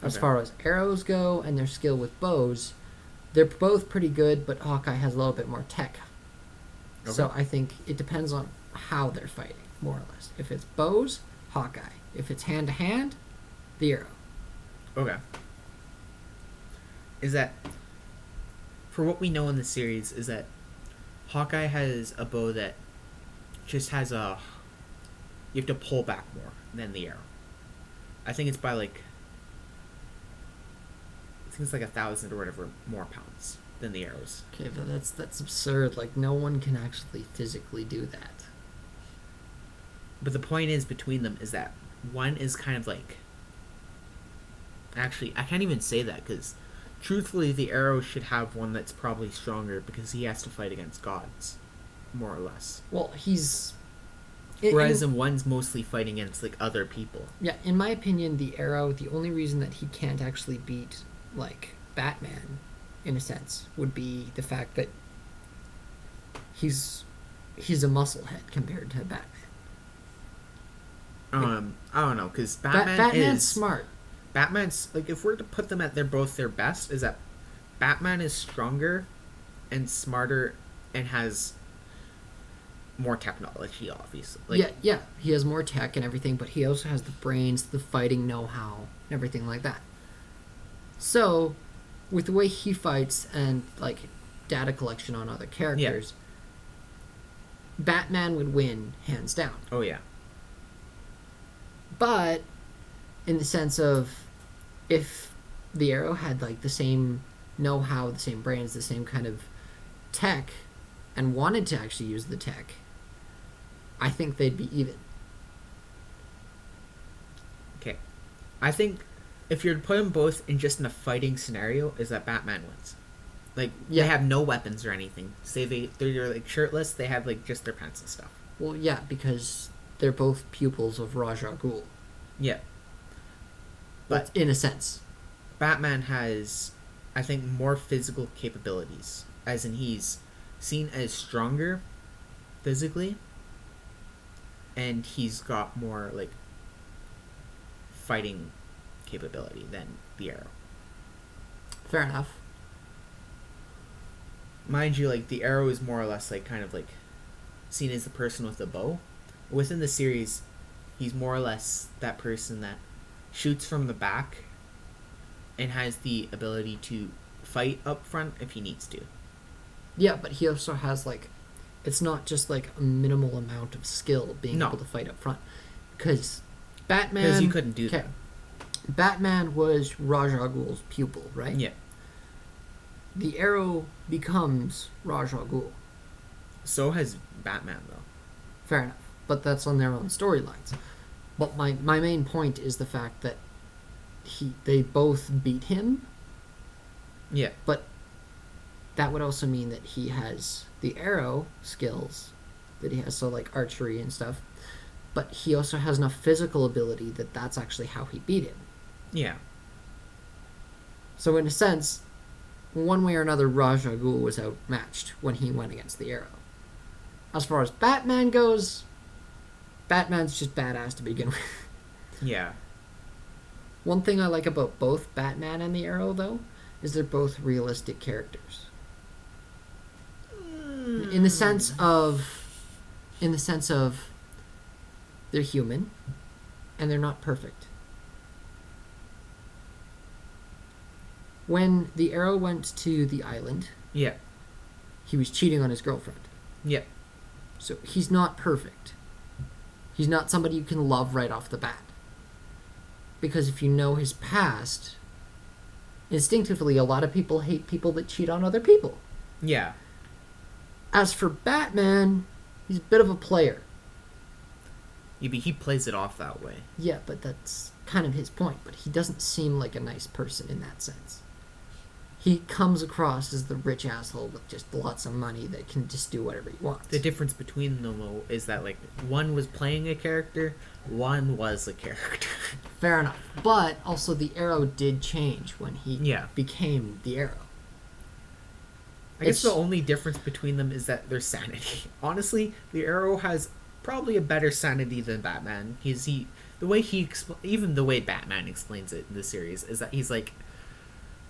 As Okay. far as arrows go and their skill with bows, they're both pretty good, but Hawkeye has a little bit more tech. So Okay. I think it depends on how they're fighting, more or less. If it's bows, Hawkeye. If it's hand to hand, the Arrow. Okay. Is that for what we know in the series is that Hawkeye has a bow that just has a you have to pull back more than the arrow. I think it's by like I think it's like 1,000 or whatever more pounds than the arrows. Okay, but that's absurd. Like no one can actually physically do that. But the point is between them is that one is kind of like actually I can't even say that because truthfully the arrow should have one that's probably stronger because he has to fight against gods more or less. Well, he's Whereas in one's mostly fighting against like other people. yeah, in my opinion, the Arrow, the only reason that he can't actually beat like Batman, in a sense, would be the fact that he's a musclehead compared to Batman. I don't know because Batman Batman's is smart. Batman's like if we're to put them at their best is that Batman is stronger and smarter and has more technology obviously. Like, Yeah, he has more tech and everything, but he also has the brains, the fighting know-how, and everything like that. So, with the way he fights and like data collection on other characters, Batman would win hands down. Oh yeah. But in the sense of if the Arrow had like the same know-how, the same brains, the same kind of tech, and wanted to actually use the tech, I think they'd be even. Okay. I think if you're to put them both in just in a fighting scenario, is that Batman wins. Like Yeah. they have no weapons or anything. Say they're like shirtless, they have like just their pants and stuff. Well, yeah, because they're both pupils of Ra's al Ghul. Yeah. But in a sense, Batman has I think more physical capabilities as in he's seen as stronger physically, and he's got more like fighting capability than the Arrow. Fair enough. Mind you, like the Arrow is more or less like kind of like seen as the person with the bow. Within the series, he's more or less that person that shoots from the back and has the ability to fight up front if he needs to. Yeah, but he also has like, it's not just like a minimal amount of skill being No. able to fight up front, because Batman. Because you couldn't do 'kay, that. Batman was Ra's al Ghul's pupil, right? Yeah. The Arrow becomes Ra's al Ghul. So has Batman though. Fair enough, but that's on their own storylines. But my main point is the fact that they both beat him, Yeah. but that would also mean that he has the arrow skills that he has, so like archery and stuff. But he also has enough physical ability that that's actually how he beat him. Yeah. So in a sense, one way or another, Ra's al Ghul was outmatched when he went against the Arrow. As far as Batman goes, Batman's just badass to begin with. Yeah. One thing I like about both Batman and the Arrow, though, is they're both realistic characters. In the sense of they're human and they're not perfect. When the Arrow went to the island, Yeah. he was cheating on his girlfriend. Yeah. So he's not perfect. He's not somebody you can love right off the bat. Because if you know his past, instinctively a lot of people hate people that cheat on other people. Yeah. As for Batman, he's a bit of a player. He plays it off that way. Yeah, but that's kind of his point. But he doesn't seem like a nice person in that sense. He comes across as the rich asshole with just lots of money that can just do whatever he wants. The difference between them though is that like one was playing a character, one was a character. Fair enough. But also the Arrow did change when he Yeah. became the Arrow. I guess It's- the only difference between them is that their sanity. Honestly, the Arrow has probably a better sanity than Batman. The way even the way Batman explains it in the series is that he's like,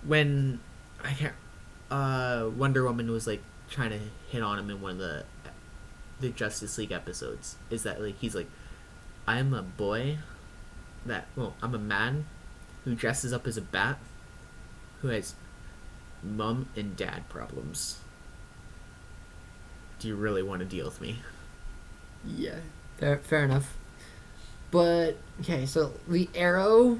when I can't, Wonder Woman was like trying to hit on him in one of the Justice League episodes. Is that like he's like, I'm a boy, I'm a man who dresses up as a bat, who has mom and dad problems. Do you really want to deal with me? Yeah, fair enough. But, okay, so the Arrow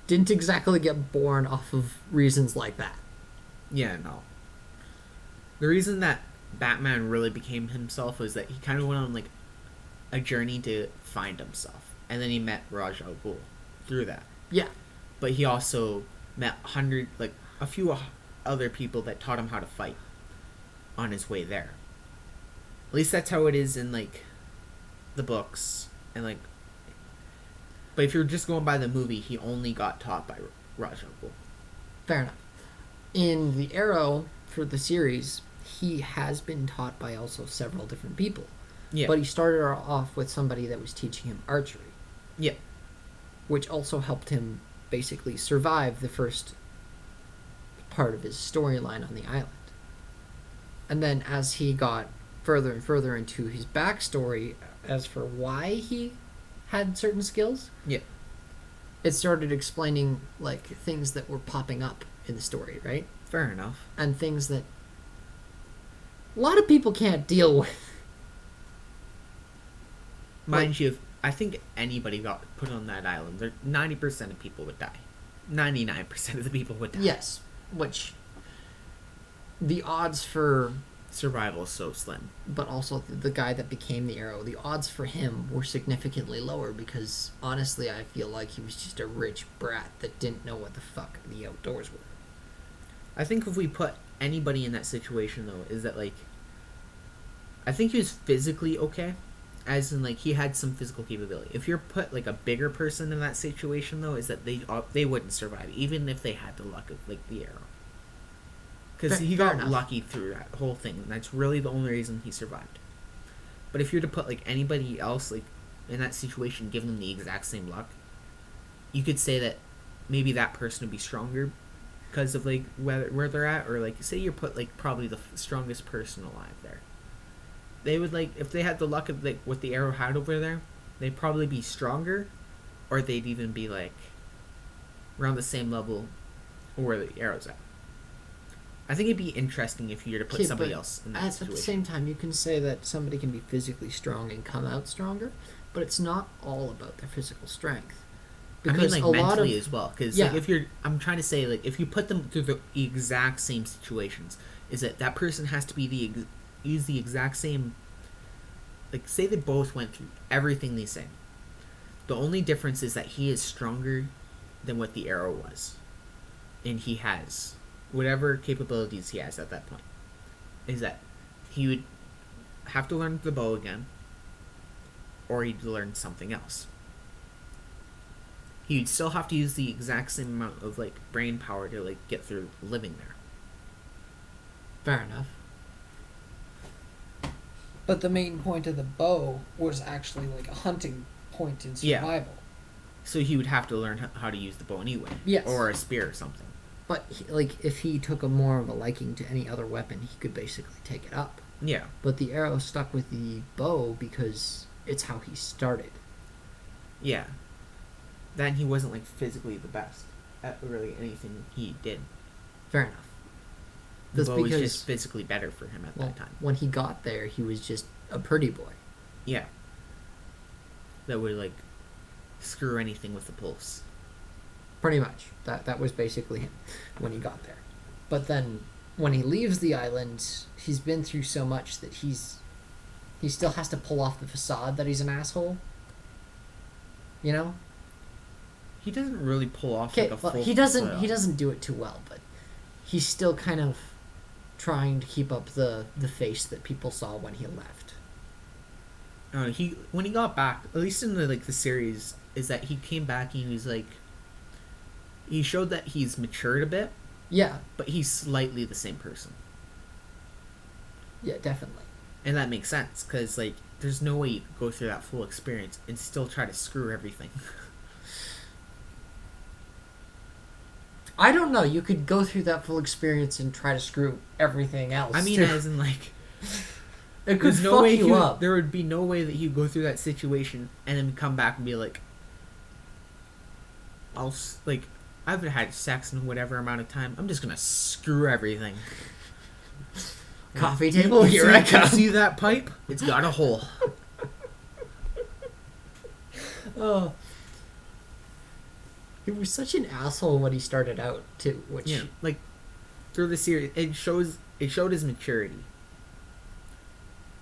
didn't exactly get born off of reasons like that. Yeah, no. The reason that Batman really became himself was that he kind of went on like a journey to find himself, and then he met Ra's al Ghul through that. Yeah, But he also met a few other people that taught him how to fight on his way there. At least that's how it is in like the books and like. But if you're just going by the movie, he only got taught by Ra's al Ghul. fair enough. In the Arrow, for the series, he has been taught by also several different people. Yeah. But he started off with somebody that was teaching him archery. Yeah. Which also helped him basically survive the first part of his storyline on the island. And then as he got further and further into his backstory as for why he had certain skills, Yeah. it started explaining like things that were popping up in the story, right? Fair enough. And things that a lot of people can't deal with. Mind you, if I think anybody got put on that island, 90% of people would die. 99% of the people would die. Yes, which the odds for, Survival is so slim. but also the guy that became the Arrow, the odds for him were significantly lower because honestly I feel like he was just a rich brat that didn't know what the fuck the outdoors were. I think if we put anybody in that situation, though, is that, like, I think he was physically okay. As in, like, he had some physical capability. If you're put, like, a bigger person in that situation, though, is that they wouldn't survive, even if they had the luck of, like, the Arrow. because he Fair got enough. lucky through that whole thing. And that's really the only reason he survived. But if you were to put like anybody else like in that situation, give them the exact same luck, you could say that maybe that person would be stronger because of like where they're at, or like say you put like probably the strongest person alive there. They would like if they had the luck of like what the arrow had over there, they'd probably be stronger, or they'd even be like around the same level where the arrow's at. I think it'd be interesting if you were to put Okay, somebody but else in that at the situation. same time, you can say that somebody can be physically strong and come out stronger, but it's not all about their physical strength. I mean, like a lot of mentally as well, because Yeah. like if you're, I'm trying to say like if you put them through the exact same situations, is that person has to be use the exact same. Like say they both went through everything they say. The only difference is that he is stronger than what the arrow was, and he has whatever capabilities he has at that point. Is that he would have to learn the bow again, or he'd learn something else. He'd still have to use the exact same amount of like brain power to like get through living there. Fair enough. But the main point of the bow was actually like a hunting point in Yeah. survival. So he would have to learn how to use the bow anyway. Yes. Or a spear or something. But like if he took a more of a liking to any other weapon, he could basically take it up. Yeah. But the arrow stuck with the bow because it's how he started. Yeah. Then he wasn't like physically the best at really anything he did. Fair enough. The That's bow was because just physically better for him at that time. when he got there, he was just a pretty boy. Yeah. That would like screw anything with the pulse. Pretty much. That was basically him when he got there. But then when he leaves the island, he's been through so much that he still has to pull off the facade that he's an asshole. You know? He doesn't really pull off Okay, like a well, full he doesn't facade. he doesn't do it too well, but he's still kind of trying to keep up the face that people saw when he left. He when he got back, at least in the series, is that he came back and he was like, he showed that he's matured a bit, Yeah, but he's slightly the same person, yeah, definitely. and that makes sense because like there's no way you could go through that full experience and still try to screw everything. I don't know. You could go through that full experience and try to screw everything else. I mean, too. as in like, it could there's no fuck way you up. there would be no way that he'd go through that situation and then come back and be like, I've had sex in whatever amount of time. I'm just gonna screw everything. Coffee table, here I come. See that pipe? It's got a hole. Oh. He was such an asshole when he started out, too. Which, Yeah, like through the series, it showed his maturity.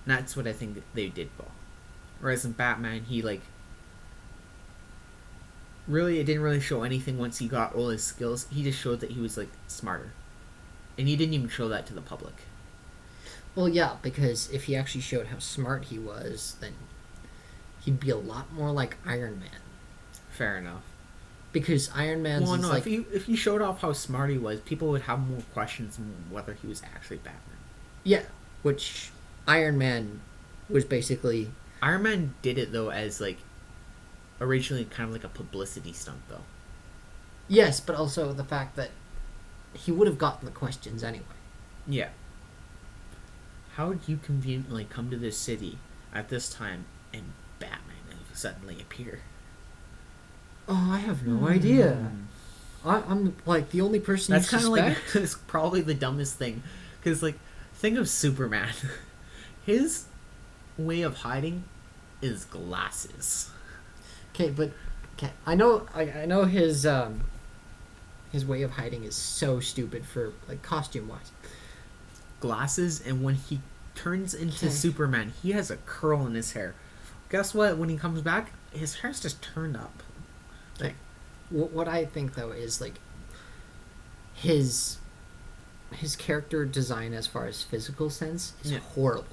And that's what I think they did well. Whereas in Batman, he like really it didn't really show anything once he got all his skills. He just showed that he was like smarter, and he didn't even show that to the public. well, yeah, because if he actually showed how smart he was, then he'd be a lot more like Iron Man. Fair enough. Because Iron Man's Well, is no, like... if you showed off how smart he was, people would have more questions on whether he was actually Batman. Yeah, which Iron Man was basically... Iron Man did it though as like originally kind of like a publicity stunt though. Yes, but also the fact that he would have gotten the questions anyway. Yeah. How did you conveniently come to this city at this time and Batman suddenly appear? Oh, I have no idea. I'm like the only person That's you kind of like suspect. it's probably the dumbest thing, because like think of Superman. His way of hiding is glasses. Okay, but okay, I know his way of hiding is so stupid for like costume wise. Glasses, and when he turns into Okay. Superman, he has a curl in his hair. Guess what? When he comes back, his hair's just turned up. Like, what I think though is like his character design as far as physical sense is Yeah. horrible.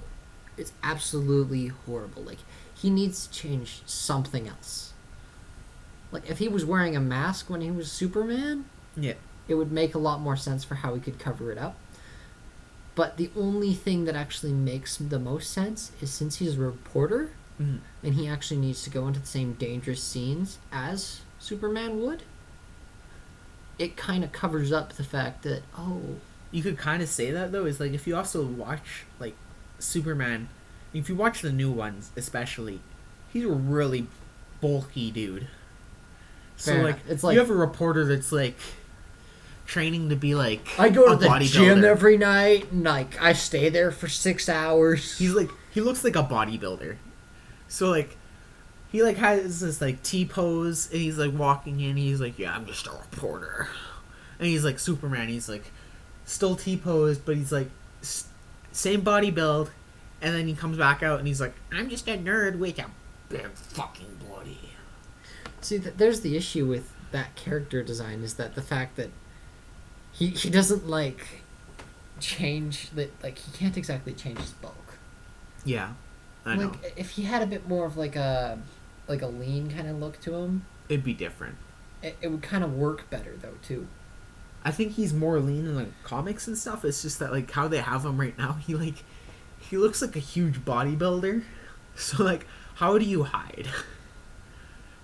It's absolutely horrible. Like he needs to change something else. Like if he was wearing a mask when he was Superman, Yeah. it would make a lot more sense for how he could cover it up. But the only thing that actually makes the most sense is since he's a reporter Mhm. and he actually needs to go into the same dangerous scenes as Superman would, it kind of covers up the fact that, You could kind of say that though. Is like if you also watch like Superman, if you watch the new ones especially, he's a really bulky dude. So Fair like, enough. It's like- you have a reporter that's like training to be like I go to a the gym bodybuilder. every night and like I stay there for 6 hours. He's like he looks like a bodybuilder. So like he like has this like T pose and he's like walking in. He's like, yeah, I'm just a reporter. And he's like Superman. He's like still T pose, but he's like same body build. And then he comes back out and he's like, I'm just a nerd with a big fucking body. See, there's the issue with that character design is that the fact that he doesn't like change that, like he can't exactly change his bulk. Yeah, I know. Like if he had a bit more of like a lean kind of look to him, It'd be different. it would kind of work better though too. I think he's more lean in like comics and stuff. It's just that like how they have him right now, he looks like a huge bodybuilder. So like, how do you hide?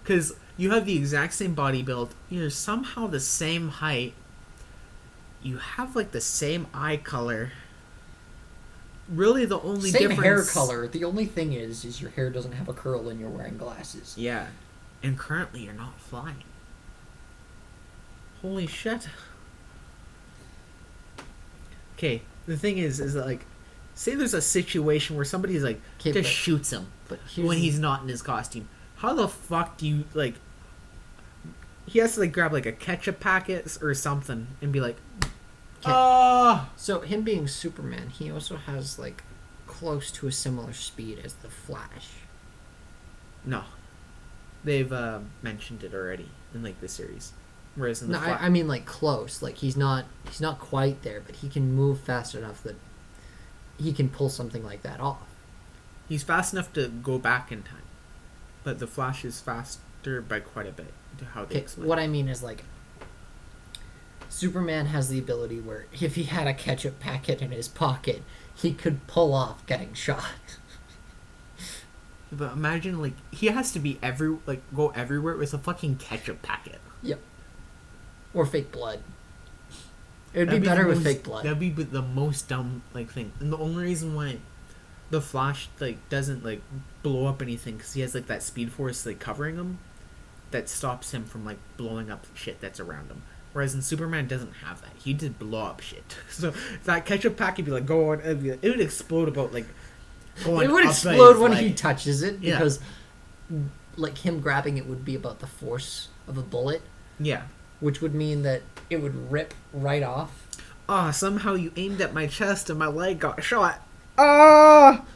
Because you have the exact same body build, you're somehow the same height, you have like the same eye color. Really, the only Same difference. hair color. The only thing is your hair doesn't have a curl and you're wearing glasses. Yeah, and currently you're not flying. Holy shit. Okay, the thing is that like, say there's a situation where somebody's like, 'Kay, just but- shoots him But here's when he's not in his costume. How the fuck do you like? He has to like grab like a ketchup packet or something and be like, ah. So him being Superman, he also has like close to a similar speed as the Flash. No, they've mentioned it already in like the series. Whereas in the No, I mean like close. Like he's not quite there, but he can move fast enough that he can pull something like that off. he's fast enough to go back in time, but the Flash is faster by quite a bit. To how they Okay, explain. what I mean is like Superman has the ability where if he had a ketchup packet in his pocket, he could pull off getting shot. But imagine like he has to be go everywhere with a fucking ketchup packet. Yep. Or fake blood. It would be That'd better the with most- fake blood. That'd be the most dumb like thing, and the only reason why the Flash like doesn't like blow up anything because he has like that Speed Force like covering him, that stops him from like blowing up shit that's around him. Whereas in Superman doesn't have that. He just blow up shit. So if that ketchup packet be like going, it would explode about like. Going It would up explode his when leg. he touches it Yeah. because like him grabbing it would be about the force of a bullet, Yeah. which would mean that it would rip right off. Ah, somehow you aimed at my chest and my leg got shot. Ah!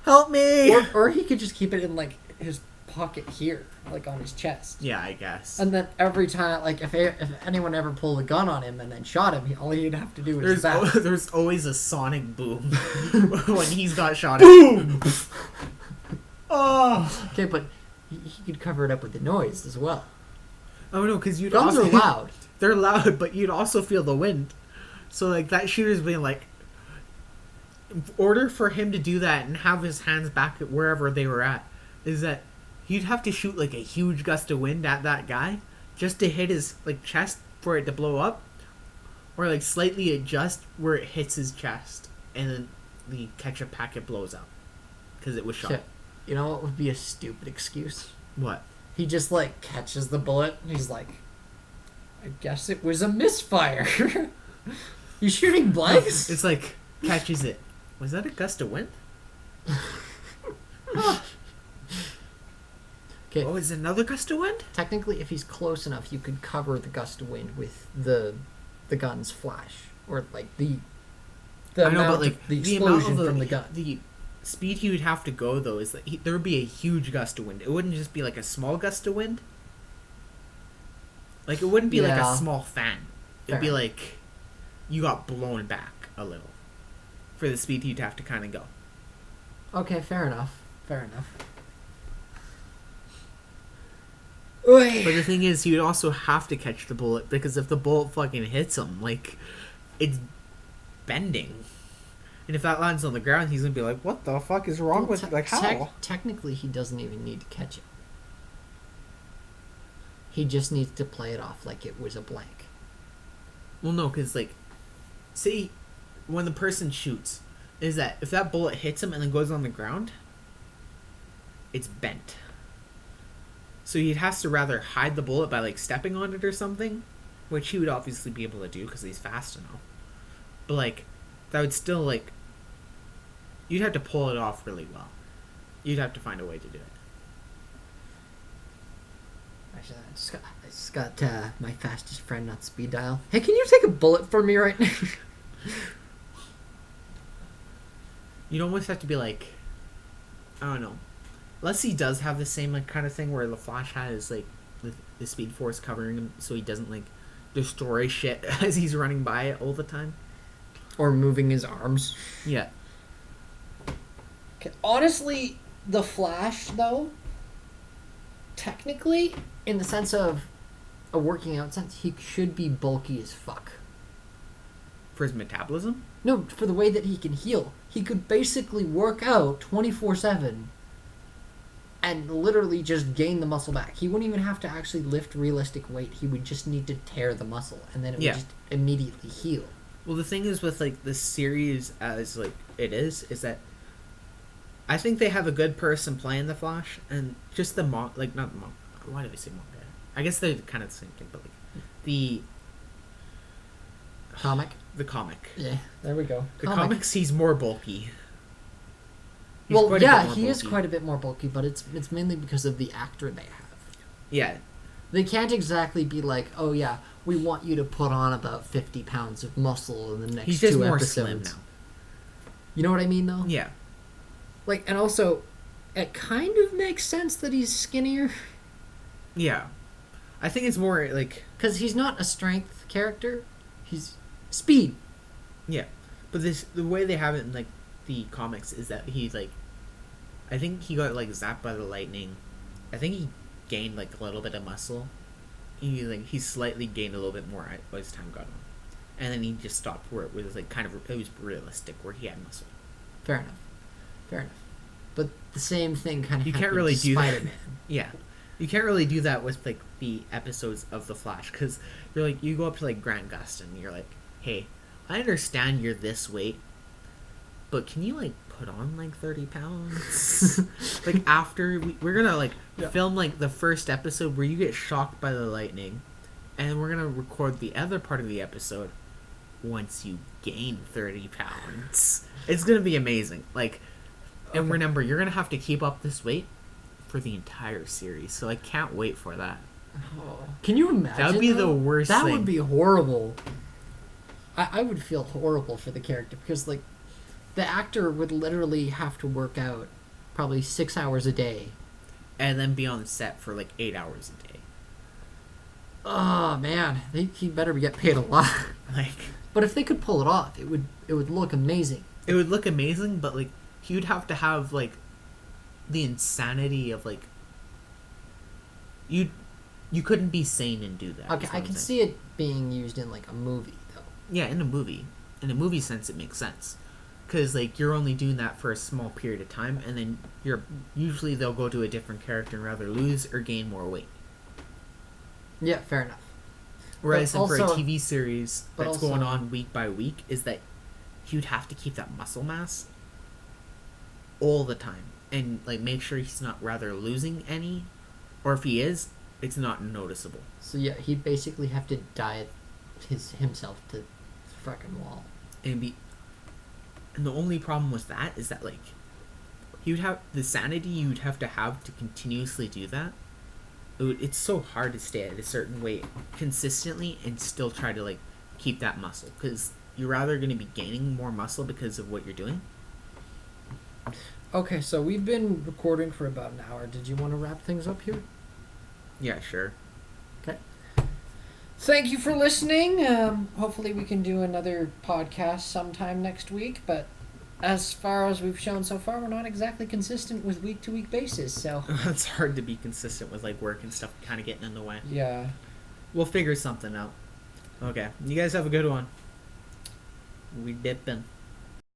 Help me! Or he could just keep it in like his pocket here, like on his chest. Yeah, I guess. And then every time, like if anyone ever pulled a gun on him and then shot him, all he'd have to do is There's always a sonic boom when he's got shot at. Boom! Oh! Okay, but he could cover it up with the noise as well. Oh no, because you'd Guns are also, loud. They're loud, but you'd also feel the wind. So like that shooter's being like, in order for him to do that and have his hands back at wherever they were at, is that he'd have to shoot like a huge gust of wind at that guy just to hit his like chest for it to blow up, or like slightly adjust where it hits his chest and then the ketchup packet blows up because it was shot. Shit. You know what would be a stupid excuse? What? He just like catches the bullet and he's like, I guess it was a misfire. You shooting blanks? It's like catches it. Was that a gust of wind? Okay. Oh, is it another gust of wind? Technically, if he's close enough, you could cover the gust of wind with the gun's flash, or like the I know, amount but like of the amount explosion of from the gun. The speed he would have to go though is that there would be a huge gust of wind. It wouldn't just be like a small gust of wind. Like it wouldn't be like Yeah. a small fan. It'd Fair. be like you got blown back a little for the speed you'd have to kind of go. Okay, fair enough. Fair enough. Oy. But the thing is, you'd also have to catch the bullet because if the bullet fucking hits him, like it's bending. And if that lands on the ground, he's gonna be like, "What the fuck is wrong with like how?" Technically, he doesn't even need to catch it. He just needs to play it off like it was a blank. Well, no, because like, say when the person shoots, is that if that bullet hits him and then goes on the ground, it's bent. So he has to rather hide the bullet by like stepping on it or something, which he would obviously be able to do because he's fast enough. But like, that would still like, you'd have to pull it off really well. You'd have to find a way to do it. Actually, I just got my fastest friend on speed dial. Hey, can you take a bullet for me right now? You'd almost have to be like, I don't know. Unless he does have the same like kind of thing where the Flash has like the Speed Force covering him, so he doesn't like destroy shit as he's running by it all the time. Or moving his arms. Yeah. Okay. Honestly, the Flash, though, technically, in the sense of a working out sense, he should be bulky as fuck. For his metabolism? No, for the way that he can heal. He could basically work out 24/7 and literally just gain the muscle back. He wouldn't even have to actually lift realistic weight. He would just need to tear the muscle, and then it would just immediately heal. Well, the thing is with like the series as like it is that I think they have a good person playing the Flash, and just the not the why do I say manga? I guess they're kind of the same thing, but like the Comic? The comic. Yeah, there we go. The comics, he's more bulky. He is quite a bit more bulky, but it's mainly because of the actor they have. Yeah. They can't exactly be like, oh yeah, we want you to put on about 50 pounds of muscle in the next 2 episodes. He's just more slim now. You know what I mean, though? Yeah. Like, and also, it kind of makes sense that he's skinnier. Yeah. I think it's more like... Because he's not a strength character. He's speed. Yeah. But the way they have it in, like, the comics is that he's, like... I think he got, like, zapped by the lightning. I think he gained, like, a little bit of muscle. He slightly gained a little bit more as time got on. And then he just stopped where it was, like, kind of... It was realistic, where he had muscle. Fair enough. But the same thing kind of you can't really do Spider-Man. That. Yeah. You can't really do that with, like, the episodes of The Flash, because you're, like, you go up to, like, Grant Gustin, and you're like, hey, I understand you're this weight, but can you, like, put on, like, 30 pounds? Like, after, we're gonna, like, film, like, the first episode where you get shocked by the lightning, and we're gonna record the other part of the episode once you gain 30 pounds. It's gonna be amazing. Like, and remember, you're gonna have to keep up this weight for the entire series, so I can't wait for that. Oh. Can you imagine? That would be the worst thing. That would be horrible. I would feel horrible for the character, because, like, the actor would literally have to work out probably 6 hours a day. And then be on set for, like, 8 hours a day. Oh, man. He better get paid a lot. Like... But if they could pull it off, it would look amazing. It would look amazing, but, like, he would have to have, like, the insanity of, like... You couldn't be sane and do that. Okay, I can see it being used in, like, a movie, though. Yeah, in a movie. In a movie sense, it makes sense. Because, like, you're only doing that for a small period of time, and then usually they'll go to a different character and rather lose or gain more weight. Yeah, fair enough. Whereas for a TV series that's going on week by week, is that you'd have to keep that muscle mass all the time. And, like, make sure he's not rather losing any. Or if he is, it's not noticeable. So, yeah, he'd basically have to diet himself to the fucking wall. And the only problem with that is that, like, he would have the sanity you'd have to continuously do that. It's so hard to stay at a certain weight consistently and still try to, like, keep that muscle, because you're rather going to be gaining more muscle because of what you're doing. Okay, so we've been recording for about an hour. Did you want to wrap things up here? Yeah, sure. Okay. Thank you for listening. Hopefully we can do another podcast sometime next week, but as far as we've shown so far, we're not exactly consistent with week-to-week basis, so... It's hard to be consistent with, like, work and stuff kind of getting in the way. Yeah. We'll figure something out. Okay. You guys have a good one. We dipping.